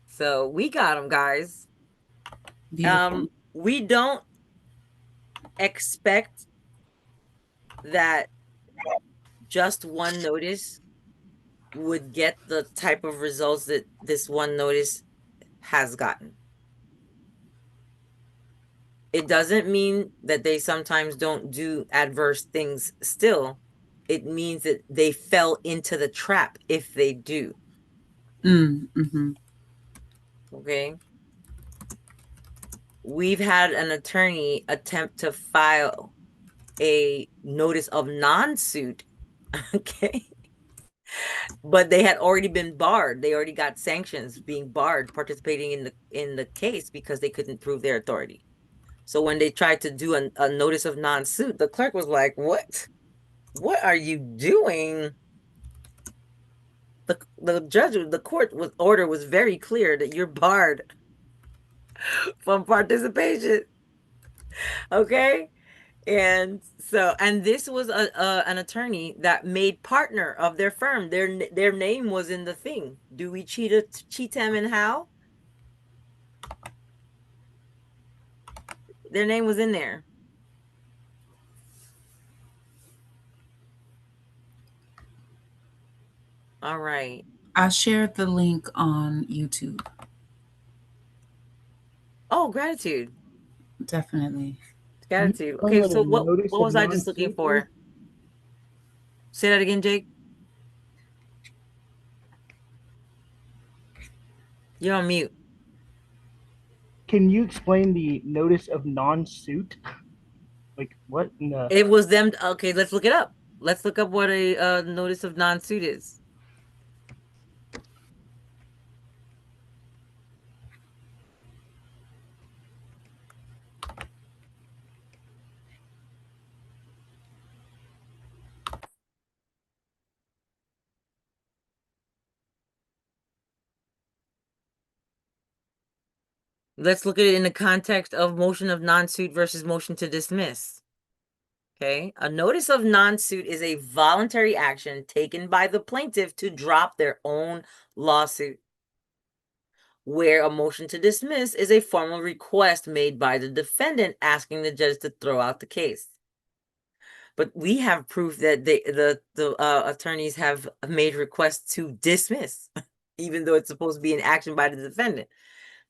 So we got them, guys. Beautiful. We don't expect that just one notice would get the type of results that this one notice has gotten. It doesn't mean that they sometimes don't do adverse things still. It means that they fell into the trap if they do. Mm-hmm. Okay. We've had an attorney attempt to file a notice of non-suit. Okay. But they had already been barred. They already got sanctions being barred participating in the case because they couldn't prove their authority. So when they tried to do a notice of non-suit, the clerk was like, what are you doing? The judge, the court order was very clear that you're barred from participation. Okay. And so, and this was an attorney that made partner of their firm. Their name was in the thing. Do we cheat him and how? Their name was in there. All right. I shared the link on YouTube. Oh, gratitude. Definitely. Gratitude. Okay, so what was I just looking for? Say that again, Jake. You're on mute. Can you explain the notice of non-suit? Like what in the... It was them. Okay, let's look it up. Let's look up what a notice of non-suit is. Let's look at it in the context of motion of non-suit versus motion to dismiss. Okay. A notice of non-suit is a voluntary action taken by the plaintiff to drop their own lawsuit, where a motion to dismiss is a formal request made by the defendant asking the judge to throw out the case. But we have proof that the attorneys have made requests to dismiss, even though it's supposed to be an action by the defendant.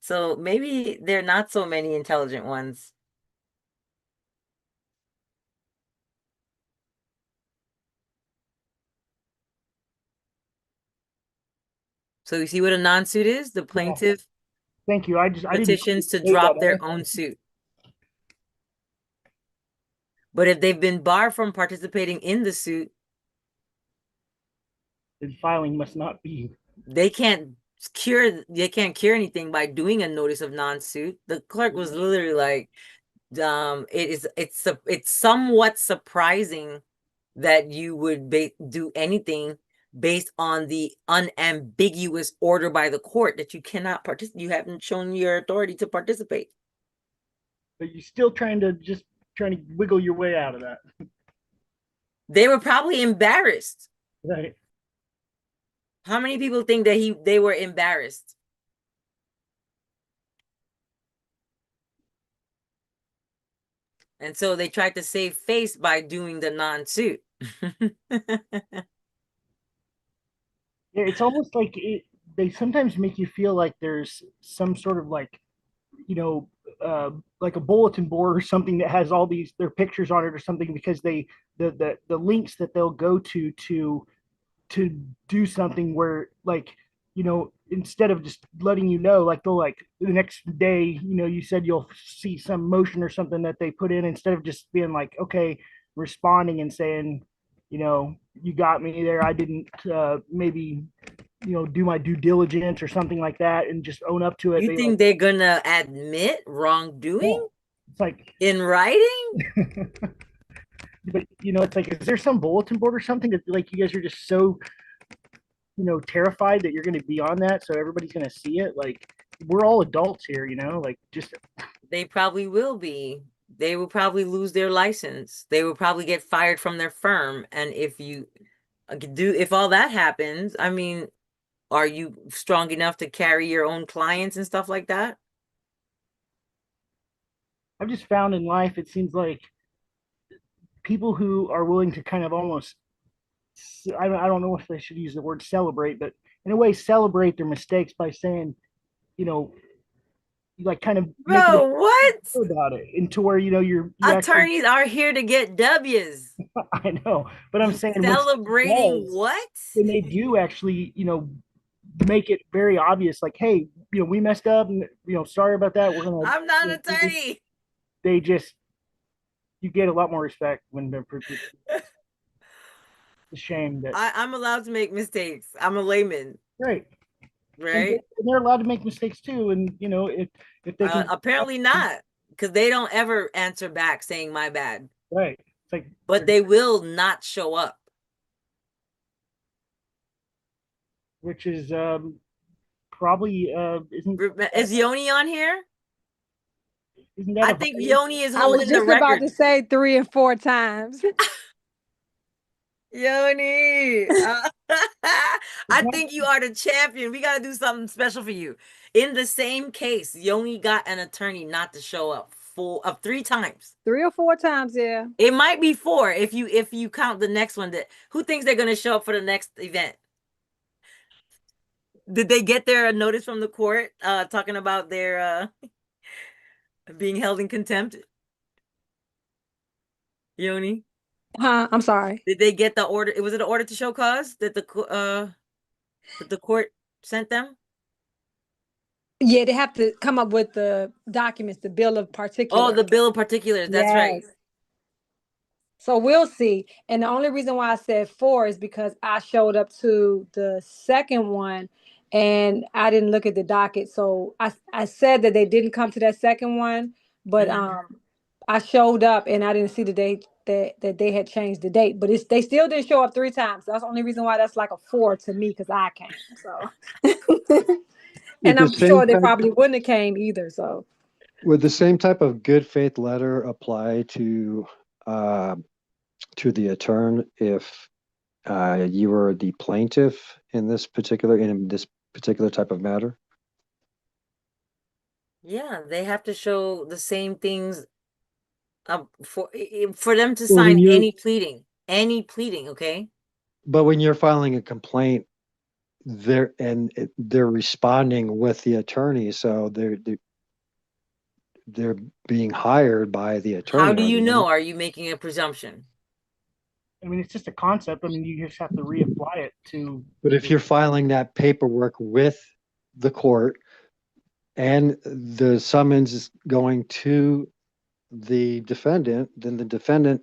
So maybe there are not so many intelligent ones. So you see what a non-suit is? The plaintiff Thank you. I didn't petitions to drop their own suit. But if they've been barred from participating in the suit, the filing must not be. They can't cure anything by doing a notice of non-suit. The clerk was literally like, it's somewhat surprising that you would do anything based on the unambiguous order by the court that you cannot participate. You haven't shown your authority to participate. But you're still trying to wiggle your way out of that. They were probably embarrassed. Right. How many people think that they were embarrassed? And so they tried to save face by doing the non-suit. Yeah, it's almost like they sometimes make you feel like there's some sort of like, like a bulletin board or something that has all their pictures on it or something, because the links that they'll go to do something where, like, instead of just letting you know, like they'll, like, the next day, you said you'll see some motion or something that they put in, instead of just being like, okay, responding and saying, you got me there, I didn't maybe do my due diligence or something like that, and just own up to it. You think they're gonna admit wrongdoing? Yeah. It's like in writing? But it's like, is there some bulletin board or something that, like, you guys are just so terrified that you're going to be on that, so everybody's going to see it? Like, we're all adults here, like, just... They probably will be. They will probably lose their license. They will probably get fired from their firm. And if all that happens, I mean, are you strong enough to carry your own clients and stuff like that? I've just found in life, it seems like people who are willing to kind of almost, I don't know if they should use the word celebrate, but in a way celebrate their mistakes by saying, you know, like kind of making Bro, what? about it into where, you know, you Attorneys are here to get W's. I know, but I'm saying celebrating what? When they do actually, you know, make it very obvious, like, hey, you know, we messed up, and you know, sorry about that. We're gonna. I'm not an attorney. They just, you get a lot more respect when they're. It's a shame that I'm allowed to make mistakes. I'm a layman. Right. Right. And they're allowed to make mistakes too, and you know, if they can. Apparently not, because they don't ever answer back saying my bad. Right. It's like, but they will not show up. Which is probably isn't. Is Yoni on here? Isn't that I think Yoni is holding the record. I was just about to say 3 and 4 times. Yoni, I think you are the champion. We got to do something special for you. In the same case, Yoni got an attorney not to show up 3 times. 3 or 4 times, yeah. It might be 4 if you count the next one. That who thinks they're going to show up for the next event? Did they get their notice from the court talking about their being held in contempt? Yoni? Huh? I'm sorry. Did they get the order? Was it an order to show cause that the court sent them? Yeah, they have to come up with the documents, the bill of particulars. Oh, the bill of particulars. That's right. So we'll see. And the only reason why I said 4 is because I showed up to the second one and I didn't look at the docket. So I said that they didn't come to that second one, but I showed up and I didn't see the date that they had changed the date. But they still didn't show up 3 times. So that's the only reason why that's like a 4 to me, because I came. So and I'm sure they probably wouldn't have came either. So would the same type of good faith letter apply to the attorney if you were the plaintiff in this particular type of matter? Yeah, they have to show the same things for them to sign any pleading, okay? But when you're filing a complaint, they're responding with the attorney, so they're being hired by the attorney. How do you know? Are you making a presumption? I mean, it's just a concept. I mean, you just have to reapply it to. But if you're filing that paperwork with the court and the summons is going to the defendant, then the defendant.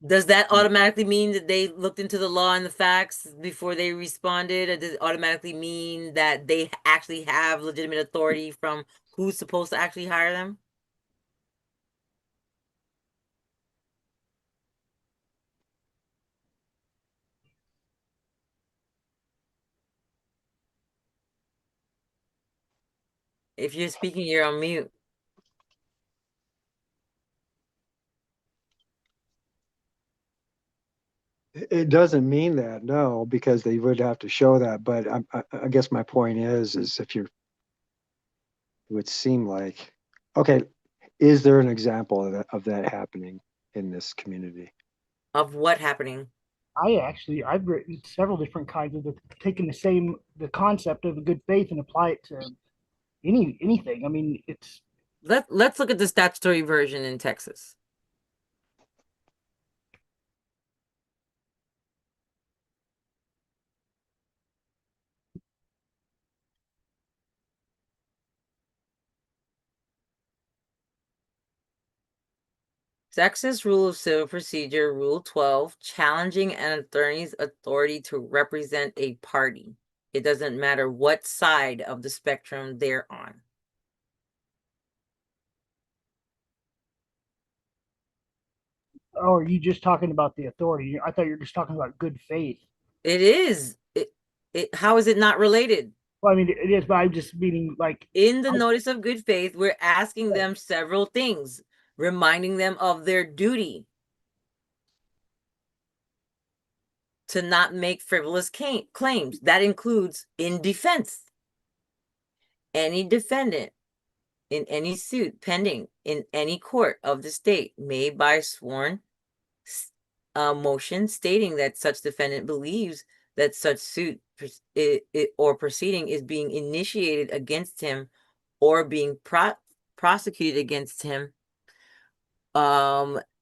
Does that automatically mean that they looked into the law and the facts before they responded? Or does it automatically mean that they actually have legitimate authority from who's supposed to actually hire them? If you're speaking, you're on mute. It doesn't mean that, no, because they would have to show that. But I guess my point is if it would seem like, okay, is there an example of that happening in this community? Of what happening? I've written several different kinds of taking the concept of a good faith and apply it to anything. I mean, it's. Let's look at the statutory version in Texas. Texas Rule of Civil Procedure, Rule 12, challenging an attorney's authority to represent a party. It doesn't matter what side of the spectrum they're on. Oh, are you just talking about the authority? I thought you were just talking about good faith. It is. How is it not related? Well, I mean, it is, but I'm just meaning like. In the notice of good faith, we're asking them several things, reminding them of their duty to not make frivolous claims. That includes in defense. Any defendant in any suit pending in any court of the state may by sworn a motion stating that such defendant believes that such suit or proceeding is being initiated against him or being prosecuted against him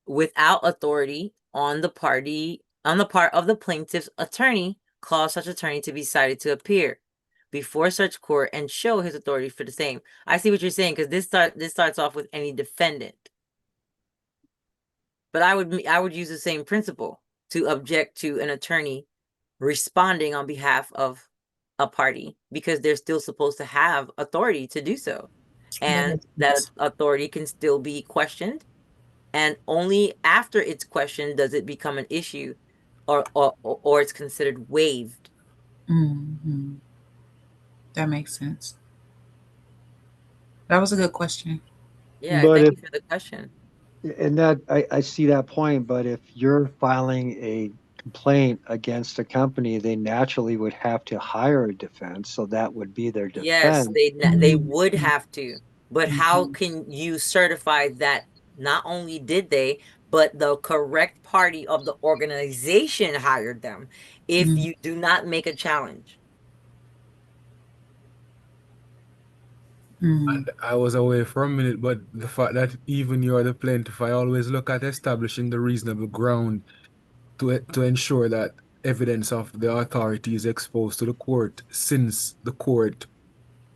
without authority on the part of the plaintiff's attorney, cause such attorney to be cited to appear before such court and show his authority for the same. I see what you're saying, because this starts off with any defendant. But I would use the same principle to object to an attorney responding on behalf of a party, because they're still supposed to have authority to do so. And that authority can still be questioned. And only after it's questioned does it become an issue or it's considered waived. Mm-hmm. That makes sense. That was a good question. Yeah, But thank if you for the question. and that I see that point, but if you're filing a complaint against a company, they naturally would have to hire a defense, so that would be their Yes, defense. they would have to. But how Mhm. can you certify that not only did they, but the correct party of the organization hired them if you do not make a challenge? And I was away for a minute, but the fact that even you're the plaintiff, I always look at establishing the reasonable ground to ensure that evidence of the authority is exposed to the court, since the court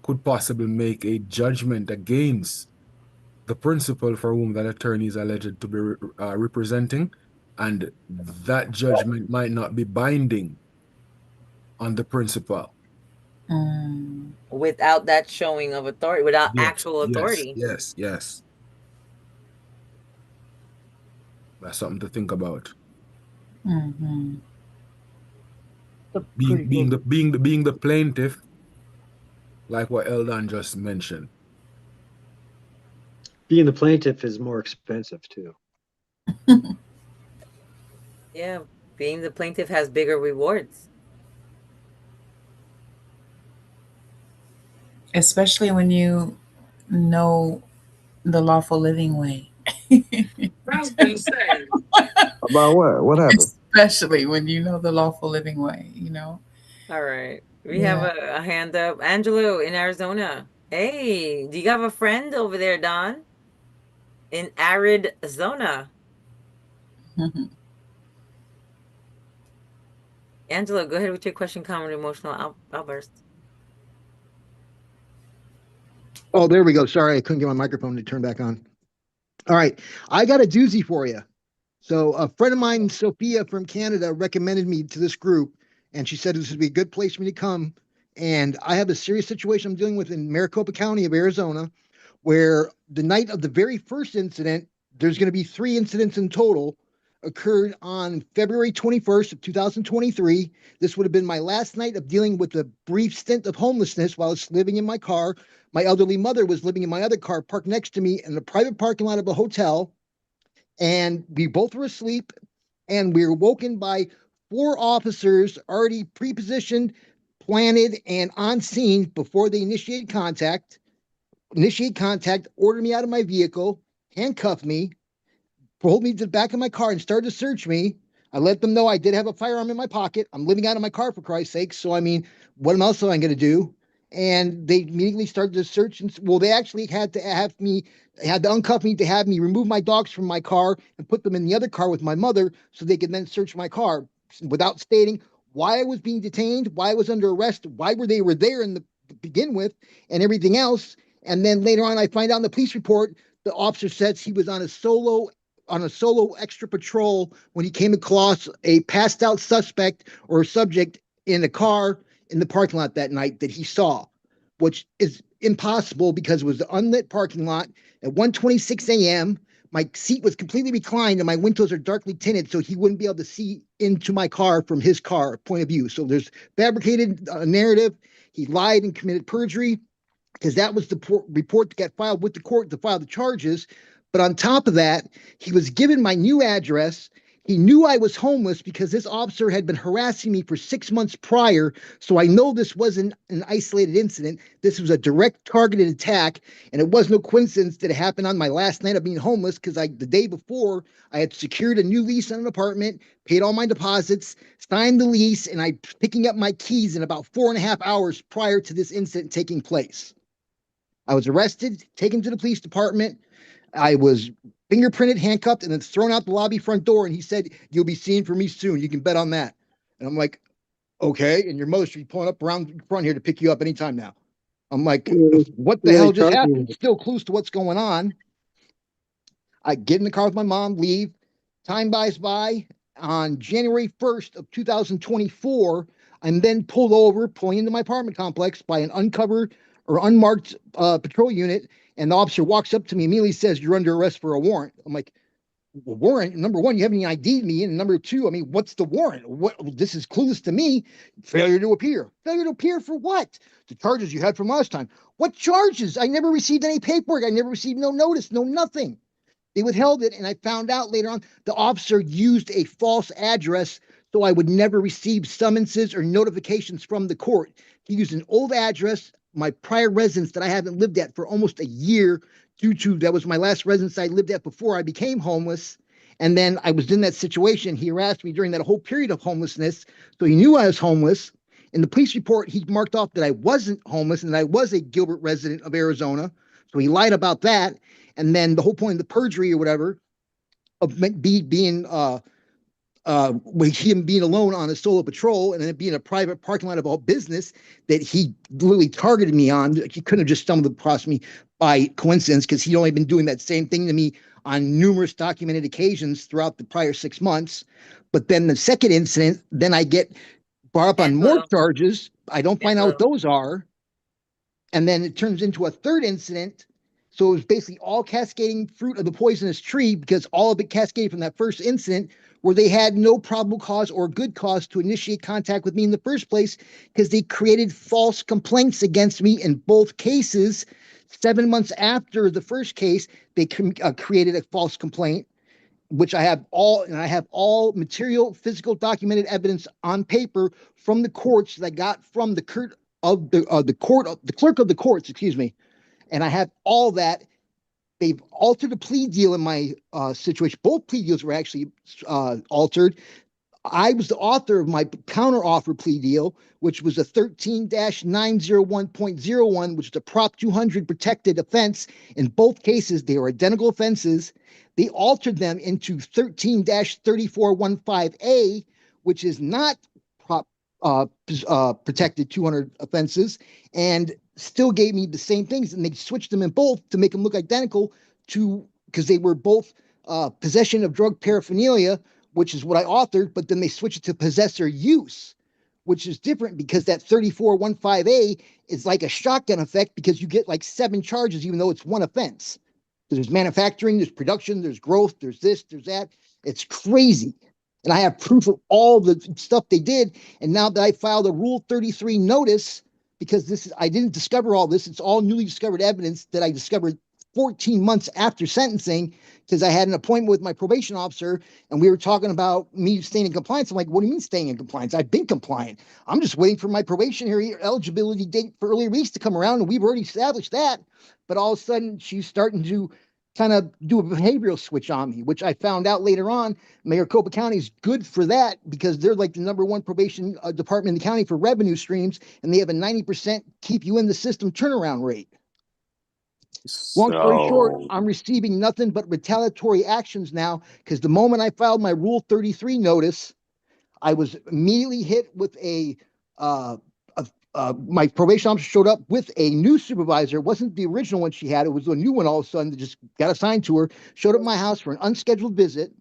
could possibly make a judgment against the principal for whom that attorney is alleged to be representing, and that judgment might not be binding on the principal. Without that showing of authority, without Yes, actual yes, authority. yes, yes. That's something to think about. Mm-hmm. Being the plaintiff, like what Eldon just mentioned. Being the plaintiff is more expensive too. Yeah, being the plaintiff has bigger rewards. Especially when you know the lawful living way. About what? What happened? Especially when you know the lawful living way, you know? All right. We have Yeah. a hand up. Angelo in Arizona. Hey, do you have a friend over there, Don? In arid zona. Angelo, go ahead with your question, comment, emotional outburst. Oh, there we go. Sorry, I couldn't get my microphone to turn back on. All right. I got a doozy for you. So a friend of mine, Sophia from Canada, recommended me to this group, and she said this would be a good place for me to come. And I have a serious situation I'm dealing with in Maricopa County of Arizona, where the night of the very first incident, there's going to be 3 incidents in total, occurred on February 21st of 2023. This would have been my last night of dealing with a brief stint of homelessness while I was living in my car. My elderly mother was living in my other car parked next to me in the private parking lot of a hotel. And we both were asleep, and we were woken by 4 officers already pre-positioned, planted, and on scene before they initiate contact, ordered me out of my vehicle, handcuffed me, pulled me to the back of my car and started to search me. I let them know I did have a firearm in my pocket. I'm living out of my car, for Christ's sake. So, I mean, what else am I going to do? And they immediately started to search. And well, they actually had to uncuff me to have me remove my dogs from my car and put them in the other car with my mother so they could then search my car without stating why I was being detained, why I was under arrest, why they were there in the begin with, and everything else. And then later on, I find out in the police report, the officer says he was on a solo extra patrol when he came across a passed out suspect or subject in a car in the parking lot that night that he saw, which is impossible because it was an unlit parking lot at 1:26 a.m. My seat was completely reclined and my windows are darkly tinted, so he wouldn't be able to see into my car from his car point of view. So there's fabricated narrative. He lied and committed perjury because that was the report that got filed with the court to file the charges. But on top of that, he was given my new address. He knew I was homeless because this officer had been harassing me for 6 months prior. So I know this wasn't an isolated incident. This was a direct targeted attack. And it was no coincidence that it happened on my last night of being homeless because the day before I had secured a new lease on an apartment, paid all my deposits, signed the lease, and I picking up my keys in about 4.5 hours prior to this incident taking place. I was arrested, taken to the police department. I was fingerprinted, handcuffed, and then thrown out the lobby front door. And he said, "You'll be seeing for me soon. You can bet on that." And I'm like, "Okay." And your mother should be pulling up around front here to pick you up anytime now. I'm like, "What the hell just happened?" Still clues to what's going on. I get in the car with my mom, leave. Time buys by. On January 1st of 2024, I'm then pulled over, pulling into my apartment complex by an uncovered or unmarked patrol unit. And the officer walks up to me, immediately says, "You're under arrest for a warrant." I'm like, "Well, warrant? Number one, you haven't even ID'd me. And number two, I mean, what's the warrant? What? This is clueless to me. Failure to appear. Failure to appear for what? The charges you had from last time. What charges? I never received any paperwork. I never received no notice, no nothing. They withheld it, and I found out later on the officer used a false address so I would never receive summonses or notifications from the court. He used an old address, my prior residence that I haven't lived at for almost a year, due to that was my last residence I lived at before I became homeless. And then I was in that situation. He harassed me during that whole period of homelessness. So he knew I was homeless. In the police report, he marked off that I wasn't homeless and that I was a Gilbert resident of Arizona. So he lied about that. And then the whole point of the perjury or whatever of being with him being alone on a solo patrol and then being a private parking lot of all business that he literally targeted me on. He couldn't have just stumbled across me by coincidence because he'd only been doing that same thing to me on numerous documented occasions throughout the prior 6 months. But then the second incident, then I get brought up on more charges. I don't find out what those are. And then it turns into a third incident. So it was basically all cascading fruit of the poisonous tree because all of it cascaded from that first incident where they had no probable cause or good cause to initiate contact with me in the first place because they created false complaints against me in both cases. 7 months after the first case, they created a false complaint, which I have all material, physical, documented evidence on paper from the courts that I got from the clerk of the courts, excuse me, and I have all that. They've altered the plea deal in my situation. Both plea deals were actually altered. I was the author of my counteroffer plea deal, which was a 13-901.01, which is a Prop 200 protected offense. In both cases, they were identical offenses. They altered them into 13-3415A, which is not Prop protected 200 offenses, and still gave me the same things. And they switched them in both to make them look identical because they were both possession of drug paraphernalia, which is what I authored, but then they switch it to possessor use, which is different because that 3415A is like a shotgun effect because you get like 7 charges, even though it's one offense. There's manufacturing, there's production, there's growth, there's this, there's that. It's crazy. And I have proof of all the stuff they did. And now that I filed a Rule 33 notice, because I didn't discover all this, it's all newly discovered evidence that I discovered 14 months after sentencing, because I had an appointment with my probation officer and we were talking about me staying in compliance. I'm like, "What do you mean staying in compliance? I've been compliant. I'm just waiting for my probationary eligibility date for early release to come around, and we've already established that." But all of a sudden, she's starting to kind of do a behavioral switch on me, which I found out later on. Maricopa County is good for that because they're like the #1 probation department in the county for revenue streams, and they have a 90% keep you in the system turnaround rate. Long story short, I'm receiving nothing but retaliatory actions now because the moment I filed my Rule 33 notice, I was immediately hit with my probation officer showed up with a new supervisor. It wasn't the original one she had. It was a new one all of a sudden that just got assigned to her, showed up at my house for an unscheduled visit,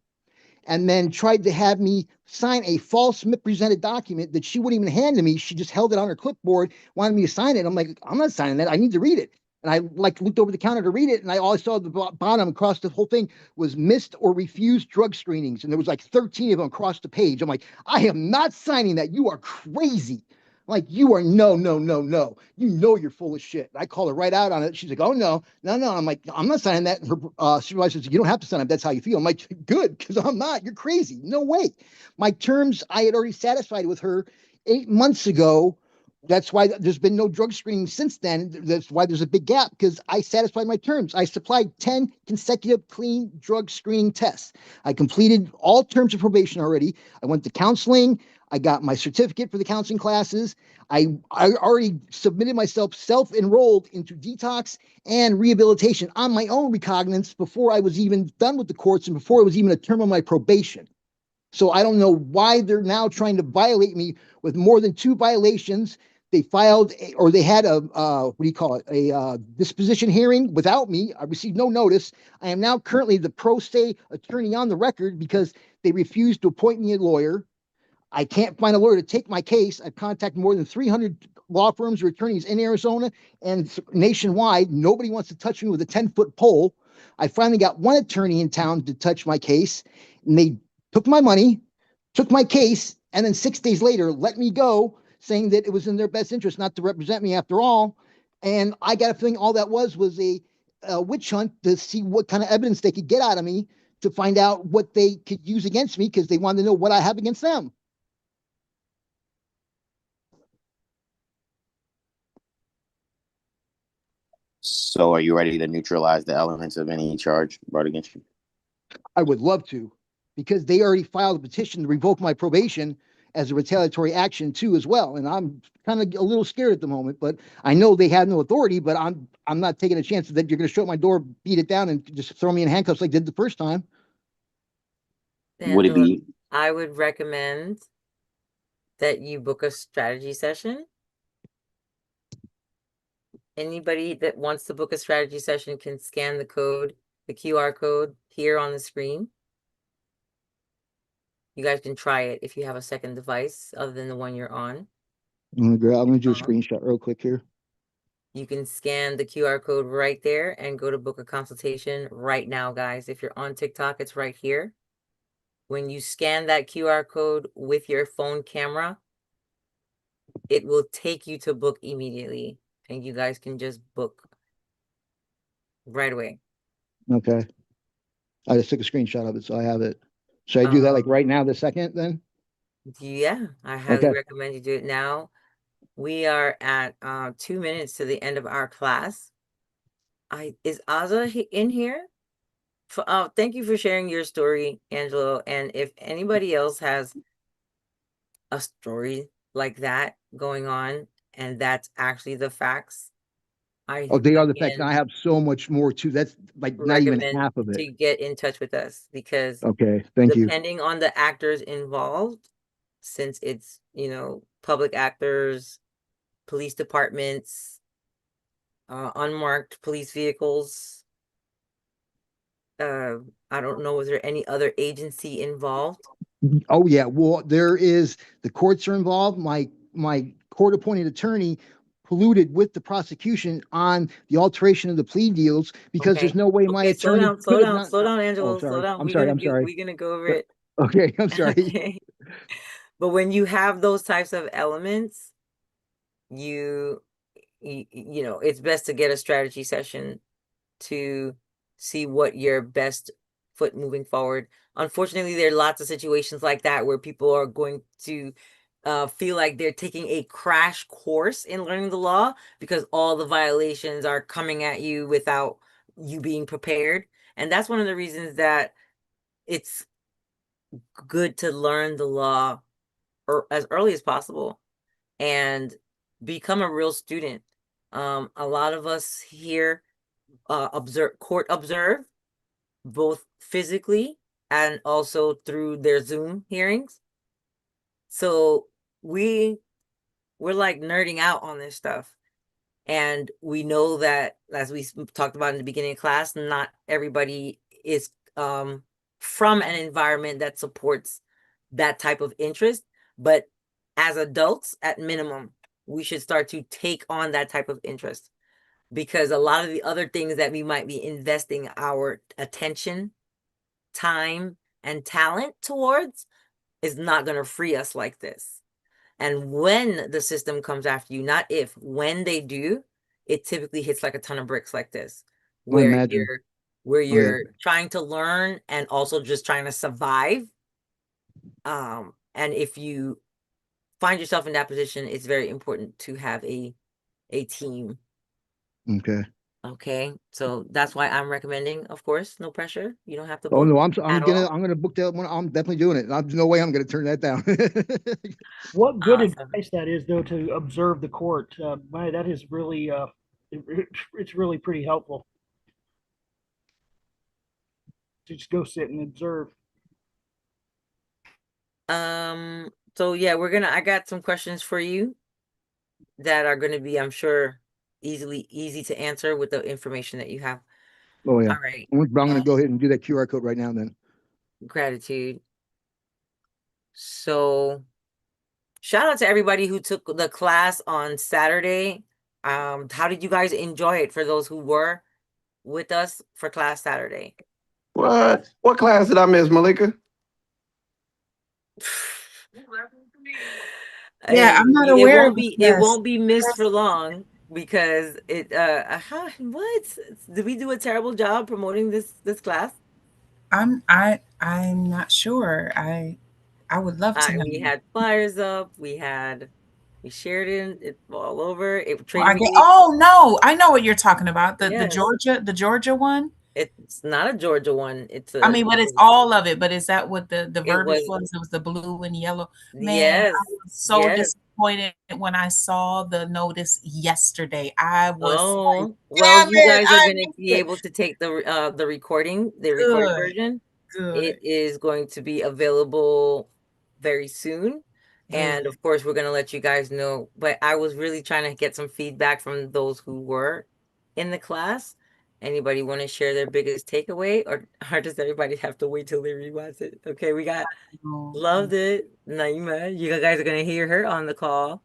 and then tried to have me sign a false misrepresented document that she wouldn't even hand to me. She just held it on her clipboard, wanted me to sign it. I'm like, "I'm not signing that. I need to read it." And I looked over the counter to read it, and I always saw the bottom across the whole thing was missed or refused drug screenings. And there was like 13 of them across the page. I'm like, "I am not signing that. You are crazy." like, you are no, no, no, no. You know you're full of shit. I call her right out on it. She's like, oh no, no, no. I'm like, I'm not signing that. And her supervisor says, you don't have to sign it. That's how you feel. I'm like, good, because I'm not. You're crazy. No way. My terms I had already satisfied with her 8 months ago. That's why there's been no drug screening since then. That's why there's a big gap, because I satisfied my terms. I supplied 10 consecutive clean drug screening tests. I completed all terms of probation already. I went to counseling. I got my certificate for the counseling classes. I already submitted myself self-enrolled into detox and rehabilitation on my own recognizance before I was even done with the courts and before it was even a term of my probation. So I don't know why they're now trying to violate me with more than 2 violations. They filed or they had a what do you call it, a disposition hearing without me. I received no notice. I am now currently the pro se attorney on the record because they refused to appoint me a lawyer. I can't find a lawyer to take my case. I've contacted more than 300 law firms or attorneys in Arizona and nationwide. Nobody wants to touch me with a 10-foot pole. I finally got one attorney in town to touch my case, and they took my money, took my case, and then 6 days later let me go, saying that it was in their best interest not to represent me after all. And I got a feeling all that was a witch hunt to see what kind of evidence they could get out of me to find out what they could use against me because they wanted to know what I have against them. So are you ready to neutralize the elements of any charge brought against you? I would love to, because they already filed a petition to revoke my probation as a retaliatory action too, as well. And I'm kind of a little scared at the moment, but I know they have no authority. But I'm not taking a chance that you're going to show up my door, beat it down, and just throw me in handcuffs like they did the first time. Would it Angela, be? I would recommend that you book a strategy session. Anybody that wants to book a strategy session can scan the code, the QR code here on the screen. You guys can try it if you have a second device other than the one you're on. I'm going to do a screenshot real quick here. You can scan the QR code right there and go to book a consultation right now, guys. If you're on TikTok, it's right here. When you scan that QR code with your phone camera, it will take you to book immediately, and you guys can just book right away. Okay. I just took a screenshot of it, so I have it. Should I do that like right now, the second then? Yeah, I highly recommend you do it now. We are at 2 minutes to the end of our class. Is Aza in here? Thank you for sharing your story, Angelo. And if anybody else has a story like that going on, and that's actually the facts, Oh, they are the facts. And I have so much more too. That's like not even recommend half of it. to get in touch with us, because Okay, thank you. depending on the actors involved, since it's, public actors, police departments, unmarked police vehicles, I don't know, was there any other agency involved? Oh yeah, well there is. The courts are involved. My court appointed attorney colluded with the prosecution on the alteration of the plea deals because Okay. there's no way my attorney Slow could have down, not. slow down, Oh, Angelo, slow sorry. down. I'm sorry. I'm sorry. We're gonna go over it. Okay, I'm sorry. Okay. But when you have those types of elements, it's best to get a strategy session to see what your best foot moving forward. Unfortunately, there are lots of situations like that where people are going to feel like they're taking a crash course in learning the law because all the violations are coming at you without you being prepared. And that's one of the reasons that it's good to learn the law as early as possible and become a real student. A lot of us here court observe both physically and also through their Zoom hearings. So we're like nerding out on this stuff. And we know that, as we talked about in the beginning of class, not everybody is from an environment that supports that type of interest. But as adults, at minimum, we should start to take on that type of interest, because a lot of the other things that we might be investing our attention, time, and talent towards is not going to free us like this. And when the system comes after you, not if, when they do, it typically hits like a ton of bricks like this, I where imagine. you're trying to learn and also just trying to survive. And if you find yourself in that position, it's very important to have a team. Okay. Okay, so that's why I'm recommending, of course, no pressure. You don't have to Oh book no, at all. I'm gonna book that one. I'm definitely doing it. There's no way I'm gonna turn that down. What good Awesome. advice that is, though, to observe the court. That is really, it's really pretty helpful to just go sit and observe. So yeah, I got some questions for you that are gonna be, I'm sure, easy to answer with the information that you have. Oh yeah. All right. I'm gonna go ahead and do that QR code right now then. Gratitude. So shout out to everybody who took the class on Saturday. How did you guys enjoy it for those who were with us for class Saturday? What class did I miss, Malika? Yeah, I'm not aware of the It class. won't be missed for long because what? Did we do a terrible job promoting this class? I'm not sure. I would love to know. We had flyers up, we shared it all over. Well, I Trading get. Views. Oh no, I know what you're talking about. The Yes. Georgia one. It's not a Georgia one. It's I mean, but it's all of it. But is that what the It verbiage was. was? It was the blue and yellow. Man, Yes. I was so disappointed when I saw the notice yesterday. I was like, Oh, well, damn you it, guys are I going to missed be it. able to take the recording Good, version. good, It is going to be available very soon. And good. of course, we're going to let you guys know. But I was really trying to get some feedback from those who were in the class. Anybody want to share their biggest takeaway, or does everybody have to wait till they rewatch it? Okay, we got loved it. Naima, you guys are going to hear her on the call.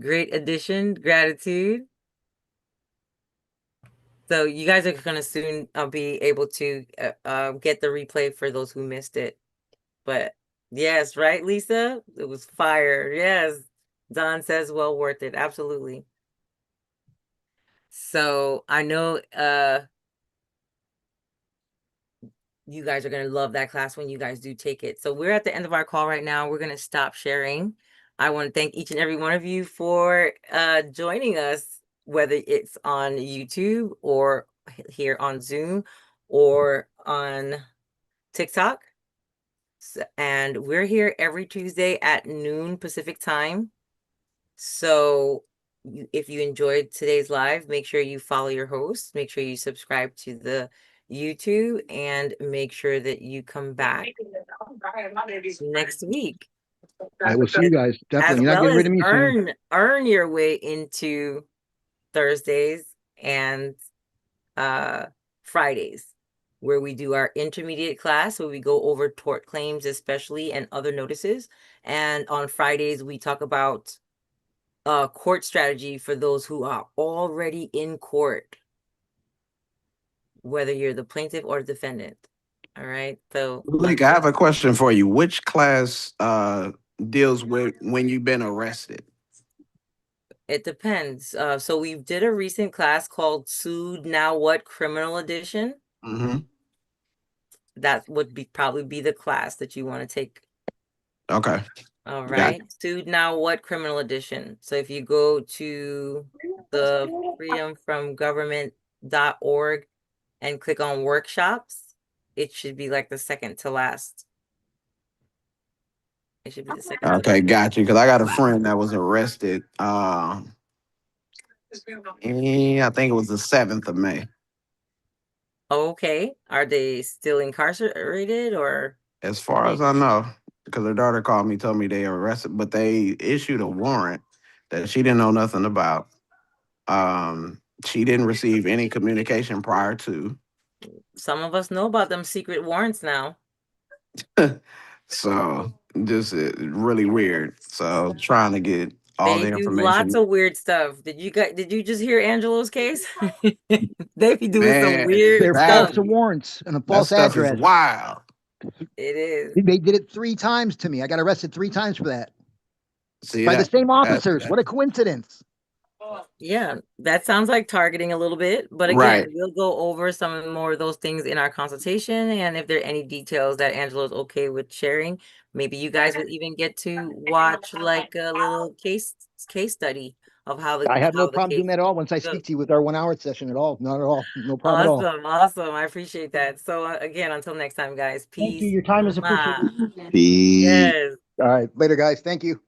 Great addition. Gratitude. So you guys are going to soon be able to get the replay for those who missed it. But yes, right, Lisa? It was fire. Yes. Don says well worth it. Absolutely. So I know you guys are going to love that class when you guys do take it. So we're at the end of our call right now. We're going to stop sharing. I want to thank each and every one of you for joining us, whether it's on YouTube or here on Zoom or on TikTok. And we're here every Tuesday at noon Pacific time. So if you enjoyed today's live, make sure you follow your host, make sure you subscribe to the YouTube, and make sure that you come back next week. I will see you guys. Definitely. As You're not well getting as rid of me soon. earn your way into Thursdays and Fridays, where we do our intermediate class, where we go over tort claims, especially, and other notices. And on Fridays, we talk about court strategy for those who are already in court, whether you're the plaintiff or defendant. All right. So Malika, I have a question for you. Which class deals with when you've been arrested? it depends. So we did a recent class called Sued Now What Criminal Edition. Mm-hmm. That would probably be the class that you want to take. Okay. All right. Sued Now What Criminal Edition. So if you go to the freedomfromgovernment.org and click on workshops, it should be like the second to last. It should be the second to Okay, last. got you. Because I got a friend that was arrested. I think it was the 7th of May. Okay. Are they still incarcerated or? As far as I know, because her daughter called me, told me they arrested, but they issued a warrant that she didn't know nothing about. She didn't receive any communication prior to. Some of us know about them secret warrants now. So just really weird. So trying to get all They the do information. lots of weird stuff. Did you just hear Angelo's case? They be doing some Man, weird They're stuff. false warrants and a that false stuff is address. wild. It is. They did it 3 times to me. I got arrested 3 times for that. See by the that? same That, officers. that What a coincidence. Yeah, that sounds like targeting a little bit, but again, right. we'll go over some more of those things in our consultation. And if there are any details that Angela's okay with sharing, maybe you guys would even get to watch like a little case study of how I have no the problem doing case that at all once I goes. speak to you with our 1 hour session at all. Not at all. No problem at all. Awesome, awesome. I appreciate that. So again, until next time, guys. Thank you. Peace. Your time is appreciated. Mwah. Peace. Yes. All right. Later, guys. Thank you.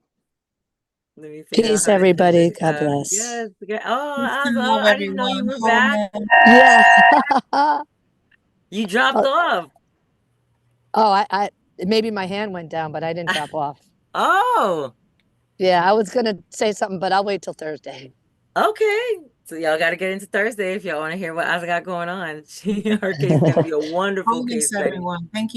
Let me figure out Peace, how to send everybody. it. God bless. Yes. Oh, Peace and Ozzy, love, I didn't know you everyone. were back. Yeah. You dropped oh, off. I maybe my hand went down, but I didn't drop off. Oh, Yeah, I was gonna say something, but I'll wait till Thursday. okay. So y'all got to get into Thursday if y'all want to hear what Ozzy got going on. Her case is going to be a wonderful Wholeness, case study. everyone. Thank you.